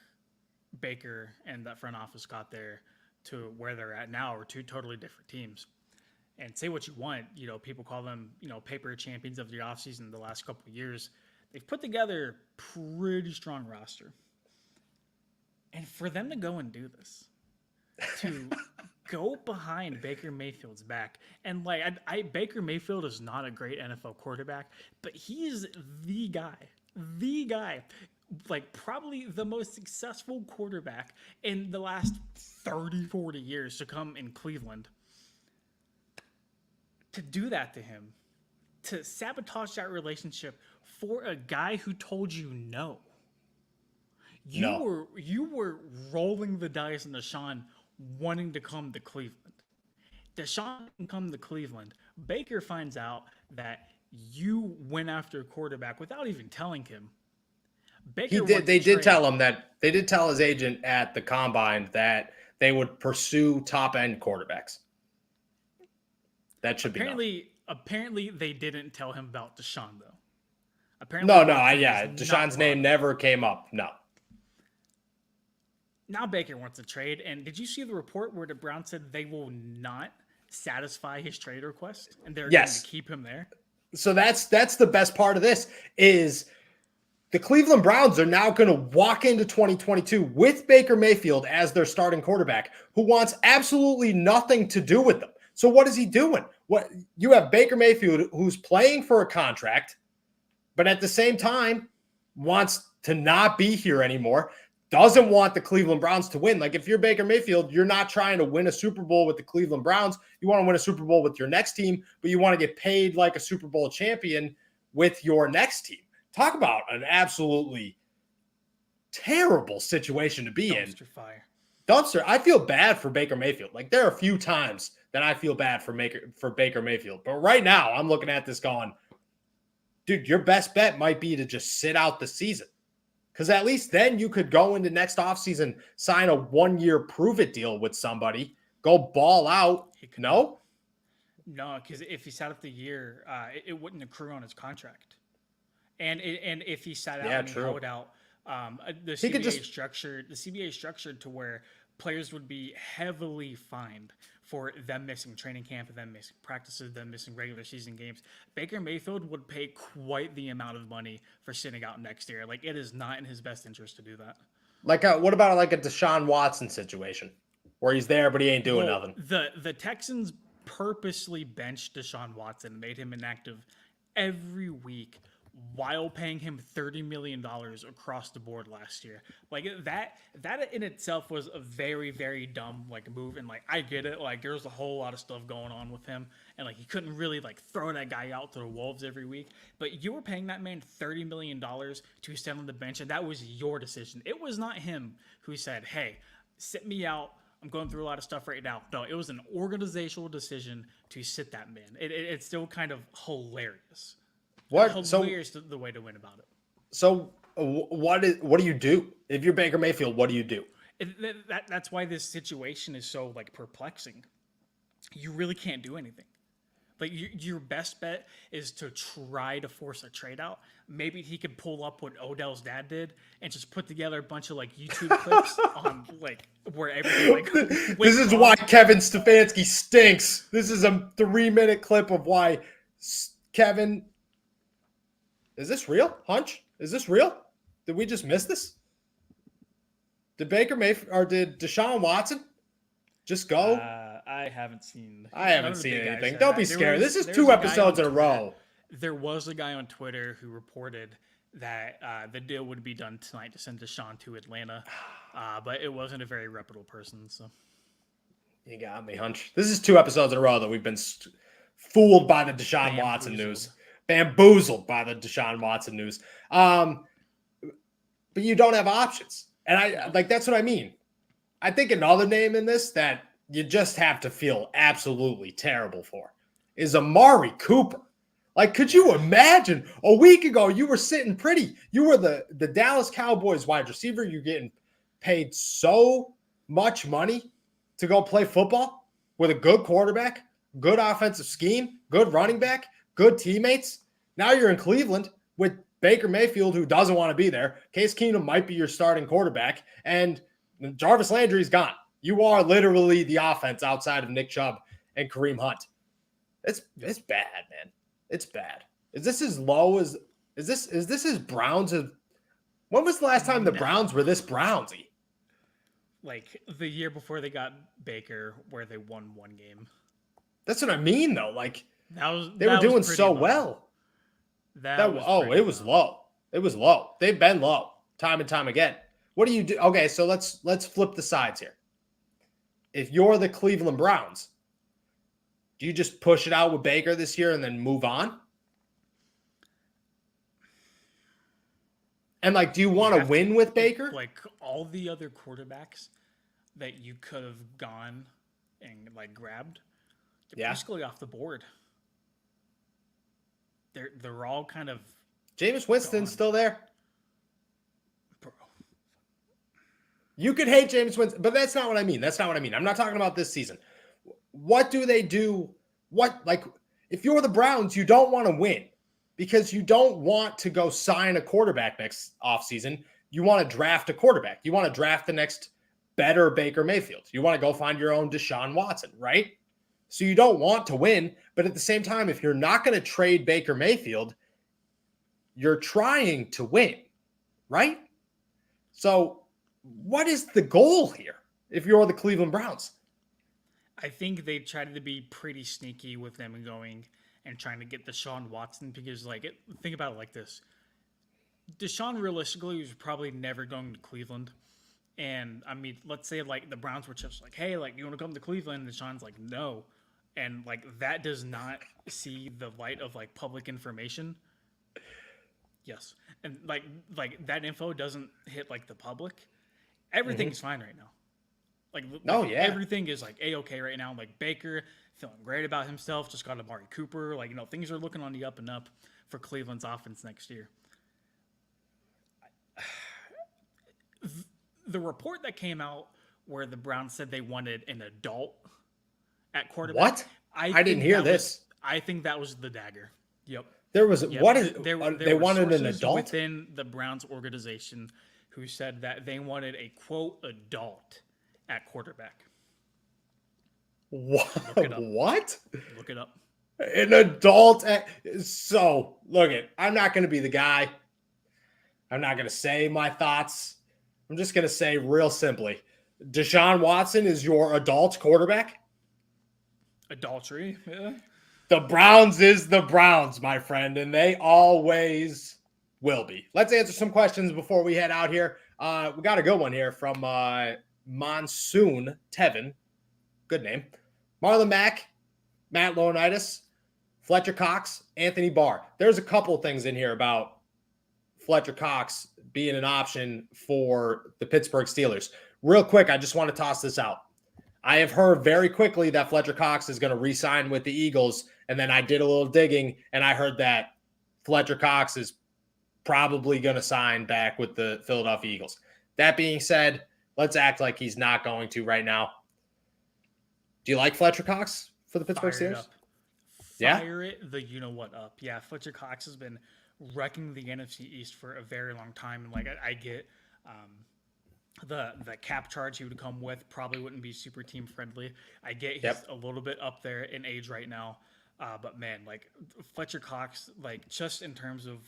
Baker and that front office got there to where they're at now are two totally different teams. And say what you want, people call them, paper champions of the offseason the last couple of years. They've put together a pretty strong roster. And for them to go and do this, to go behind Baker Mayfield's back. And Baker Mayfield is not a great NFL quarterback, but he is the guy, probably the most successful quarterback in the last 30, 40 years to come in Cleveland. To do that to him to sabotage that relationship for a guy who told you no. You were rolling the dice on Deshaun wanting to come to Cleveland. Deshaun can come to Cleveland. Baker finds out that you went after a quarterback without even telling him. Baker They did tell him that. They did tell his agent at the combine that they would pursue top end quarterbacks. That should be known. Apparently, they didn't tell him about Deshaun though. Apparently, Deshaun's name never came up. No. Now Baker wants a trade, and did you see the report where the Browns said they will not satisfy his trade request, and they're going to keep him there? So that's the best part of this is the Cleveland Browns are now going to walk into 2022 with Baker Mayfield as their starting quarterback, who wants absolutely nothing to do with them. So what is he doing? What you have Baker Mayfield who's playing for a contract, but at the same time wants to not be here anymore, doesn't want the Cleveland Browns to win. Like if you're Baker Mayfield, you're not trying to win a Super Bowl with the Cleveland Browns. You want to win a Super Bowl with your next team, but you want to get paid like a Super Bowl champion with your next team. Talk about an absolutely terrible situation to be in. Dumpster fire. Dumpster. I feel bad for Baker Mayfield. Like there are a few times that I feel bad for Baker Mayfield. But right now I'm looking at this going, dude, your best bet might be to just sit out the season. Because at least then you could go into next offseason, sign a 1-year prove-it deal with somebody, go ball out. No, because if he sat out the year, it wouldn't accrue on his contract. And if he sat out and he held out, the CBA is structured to where players would be heavily fined for them missing training camp, them missing practices, them missing regular season games. Baker Mayfield would pay quite the amount of money for sitting out next year. Like it is not in his best interest to do that. Like what about like a Deshaun Watson situation where he's there but he ain't doing nothing? The Texans purposely benched Deshaun Watson, made him inactive every week while paying him $30 million across the board last year. Like that in itself was a very, very dumb move. And I get it. There's a whole lot of stuff going on with him. And he couldn't really throw that guy out to the wolves every week. But you were paying that man $30 million to stand on the bench. And that was your decision. It was not him who said, hey, sit me out. I'm going through a lot of stuff right now. No, it was an organizational decision to sit that man. It's still kind of hilarious. Hilarious the way to win about it. So what do you do if you're Baker Mayfield? What do you do? That's why this situation is so perplexing. You really can't do anything. Your best bet is to try to force a trade out. Maybe he could pull up what Odell's dad did and just put together a bunch of YouTube clips on where everything. This is why Kevin Stefanski stinks. This is a 3-minute clip of why Kevin. Is this real, Hunch? Is this real? Did we just miss this? Did Baker Mayfield or did Deshaun Watson just go? I haven't seen. I haven't seen anything. Don't be scared. This is 2 episodes in a row. There was a guy on Twitter who reported that the deal would be done tonight to send Deshaun to Atlanta, but it wasn't a very reputable person. So you got me, Hunch. This is 2 episodes in a row that we've been fooled by the Deshaun Watson news. Bamboozled by the Deshaun Watson news. But you don't have options. And I that's what I mean. I think another name in this that you just have to feel absolutely terrible for is Amari Cooper. Could you imagine a week ago you were sitting pretty? You were the Dallas Cowboys wide receiver. You're getting paid so much money to go play football with a good quarterback, good offensive scheme, good running back, good teammates. Now you're in Cleveland with Baker Mayfield, who doesn't want to be there. Case Keenum might be your starting quarterback, and Jarvis Landry's gone. You are literally the offense outside of Nick Chubb and Kareem Hunt. It's bad, man. It's bad. Is this as low as is this as Browns? When was the last time the Browns were this Brownsy? The year before they got Baker, where they won 1 game. That's what I mean, though. They were doing so well. It was low. It was low. They've been low time and time again. What do you do? Okay, so let's flip the sides here. If you're the Cleveland Browns, do you just push it out with Baker this year and then move on? And like, do you want to win with Baker? Like all the other quarterbacks that you could have gone and like grabbed, they're basically off the board. They're all kind of Jameis Winston's gone. still there. Bro. You could hate Jameis Winston, but that's not what I mean. That's not what I mean. I'm not talking about this season. What do they do? If you're the Browns, you don't want to win because you don't want to go sign a quarterback next offseason. You want to draft a quarterback. You want to draft the next better Baker Mayfield. You want to go find your own Deshaun Watson, right? So you don't want to win, but at the same time, if you're not going to trade Baker Mayfield, you're trying to win, right? So what is the goal here if you're the Cleveland Browns? I think they tried to be pretty sneaky with them going and trying to get Deshaun Watson because, think about it like this. Deshaun realistically was probably never going to Cleveland. And, I mean, let's say, the Browns were just like, hey, you want to come to Cleveland? And Deshaun's like, no. And, that does not see the light of, public information. Yes. And, that info doesn't hit, the public. Everything's fine right now. Everything is, A-okay right now. Baker feeling great about himself. Just got Amari Cooper. Things are looking on the up and up for Cleveland's offense next year. The report that came out where the Browns said they wanted an adult at quarterback. What? I didn't hear this. I think that was the dagger. Yep. There was what is there they wanted an adult within the Browns organization who said that they wanted a quote adult at quarterback. What? What? Look it up. An adult so look it. I'm not going to be the guy. I'm not going to say my thoughts. I'm just going to say real simply, Deshaun Watson is your adult quarterback. Adultery. Yeah. The Browns is the Browns, my friend, and they always will be. Let's answer some questions before we head out here. We got a good one here from Monsoon Tevin. Good name. Marlon Mack, Matt Laurinaitis, Fletcher Cox, Anthony Barr. There's a couple things in here about Fletcher Cox being an option for the Pittsburgh Steelers. Real quick, I just want to toss this out. I have heard very quickly that Fletcher Cox is going to re-sign with the Eagles, and then I did a little digging, and I heard that Fletcher Cox is probably going to sign back with the Philadelphia Eagles. That being said, let's act like he's not going to right now. Do you like Fletcher Cox for the Pittsburgh Steelers? Fire it the you-know-what up. Yeah, Fletcher Cox has been wrecking the NFC East for a very long time. And I get the cap charge he would come with probably wouldn't be super team friendly. I get he's a little bit up there in age right now. But man, Fletcher Cox, just in terms of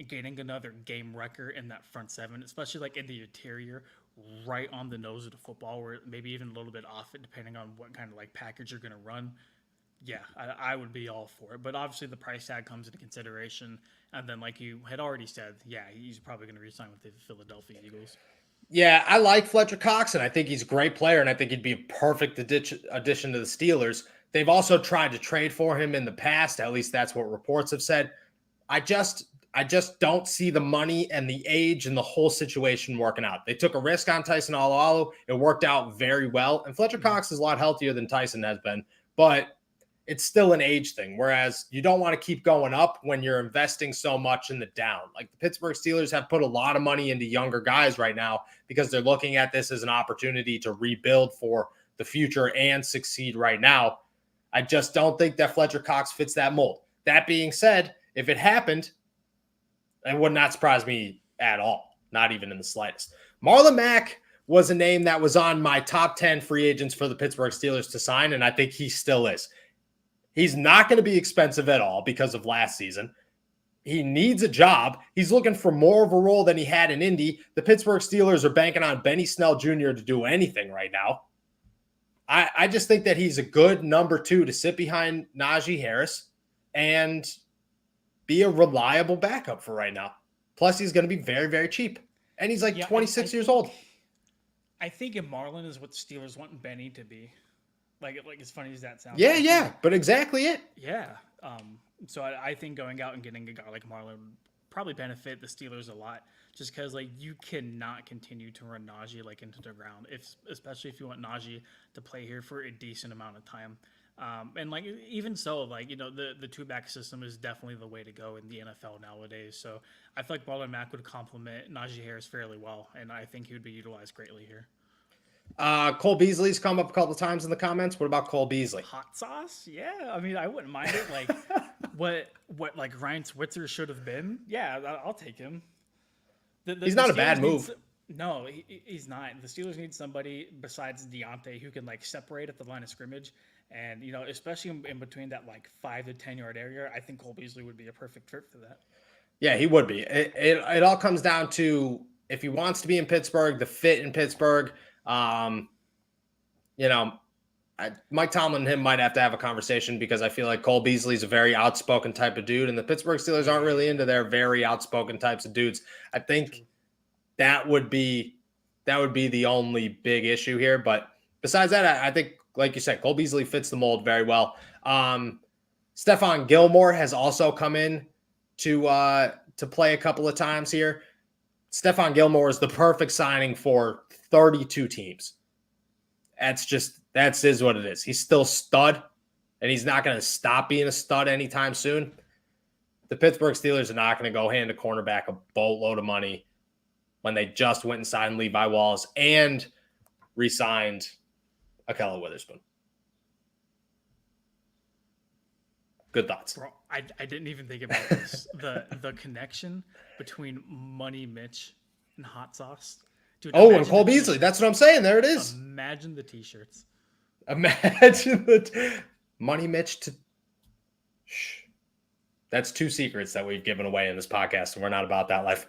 getting another game wrecker in that front seven, especially in the interior, right on the nose of the football, or maybe even a little bit off it, depending on what kind of package you're going to run. Yeah, I would be all for it. But obviously the price tag comes into consideration. And then like you had already said, yeah, he's probably going to re-sign with the Philadelphia Eagles. Yeah, I like Fletcher Cox, and I think he's a great player, and I think he'd be a perfect addition to the Steelers. They've also tried to trade for him in the past. At least that's what reports have said. I just don't see the money and the age and the whole situation working out. They took a risk on Tyson Alualu. It worked out very well. And Fletcher Cox is a lot healthier than Tyson has been. But it's still an age thing, whereas you don't want to keep going up when you're investing so much in the down. The Pittsburgh Steelers have put a lot of money into younger guys right now because they're looking at this as an opportunity to rebuild for the future and succeed right now. I just don't think that Fletcher Cox fits that mold. That being said, if it happened, it would not surprise me at all, not even in the slightest. Marlon Mack was a name that was on my top 10 free agents for the Pittsburgh Steelers to sign, and I think he still is. He's not going to be expensive at all because of last season. He needs a job. He's looking for more of a role than he had in Indy. The Pittsburgh Steelers are banking on Benny Snell Jr. to do anything right now. I just think that he's a good number 2 to sit behind Najee Harris and be a reliable backup for right now. Plus, he's going to be very, very cheap. And he's 26 years old. I think Marlon is what the Steelers want Benny to be. Like as funny as that sounds. Yeah, but exactly it. Yeah. So I think going out and getting a guy like Marlon would probably benefit the Steelers a lot, just because like you cannot continue to run Najee like into the ground, especially if you want Najee to play here for a decent amount of time. And like even so, like the two back system is definitely the way to go in the NFL nowadays. So I feel like Marlon Mack would complement Najee Harris fairly well, and I think he would be utilized greatly here. Cole Beasley's come up a couple of times in the comments. What about Cole Beasley? Hot sauce? Yeah, I mean I wouldn't mind it. Like what like Ryan Switzer should have been. Yeah, I'll take him. He's not a bad move. No, he's not. The Steelers need somebody besides Deontay who can like separate at the line of scrimmage. And, especially in between that like 5 to 10 yard area, I think Cole Beasley would be a perfect fit for that. Yeah, he would be. It all comes down to if he wants to be in Pittsburgh, the fit in Pittsburgh. Mike Tomlin and him might have to have a conversation because I feel like Cole Beasley's a very outspoken type of dude, and the Pittsburgh Steelers aren't really into their very outspoken types of dudes. I think that would be the only big issue here. But besides that, I think, like you said, Cole Beasley fits the mold very well. Stephon Gilmore has also come in to play a couple of times here. Stephon Gilmore is the perfect signing for 32 teams. That's what it is. He's still stud, and he's not going to stop being a stud anytime soon. The Pittsburgh Steelers are not going to go hand a cornerback a boatload of money when they just went and signed Levi Wallace and re-signed Ahkello Witherspoon. Good thoughts. Bro, I didn't even think about this. The connection between Money Mitch and hot sauce. Dude, and Cole Beasley. That's what I'm saying. There it is. Imagine the t-shirts. Imagine the Money Mitch to shh. That's 2 secrets that we've given away in this podcast, and we're not about that life.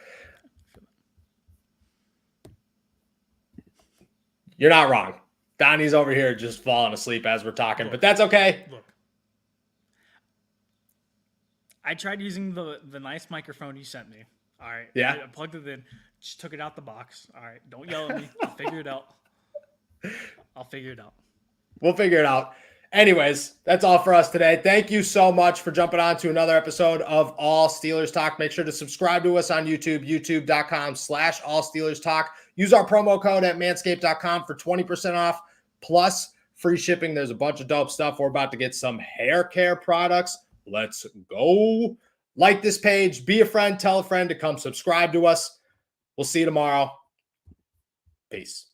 You're not wrong. Donnie's over here just falling asleep as we're talking, but that's okay. Look, I tried using the nice microphone you sent me. All right. Yeah. I plugged it in. Just took it out the box. All right. Don't yell at me. I'll figure it out. We'll figure it out. Anyways, that's all for us today. Thank you so much for jumping on to another episode of All Steelers Talk. Make sure to subscribe to us on YouTube, youtube.com/All Steelers Talk. Use our promo code at manscaped.com for 20% off plus free shipping. There's a bunch of dope stuff. We're about to get some hair care products. Let's go. Like this page, be a friend, tell a friend to come subscribe to us. We'll see you tomorrow. Peace.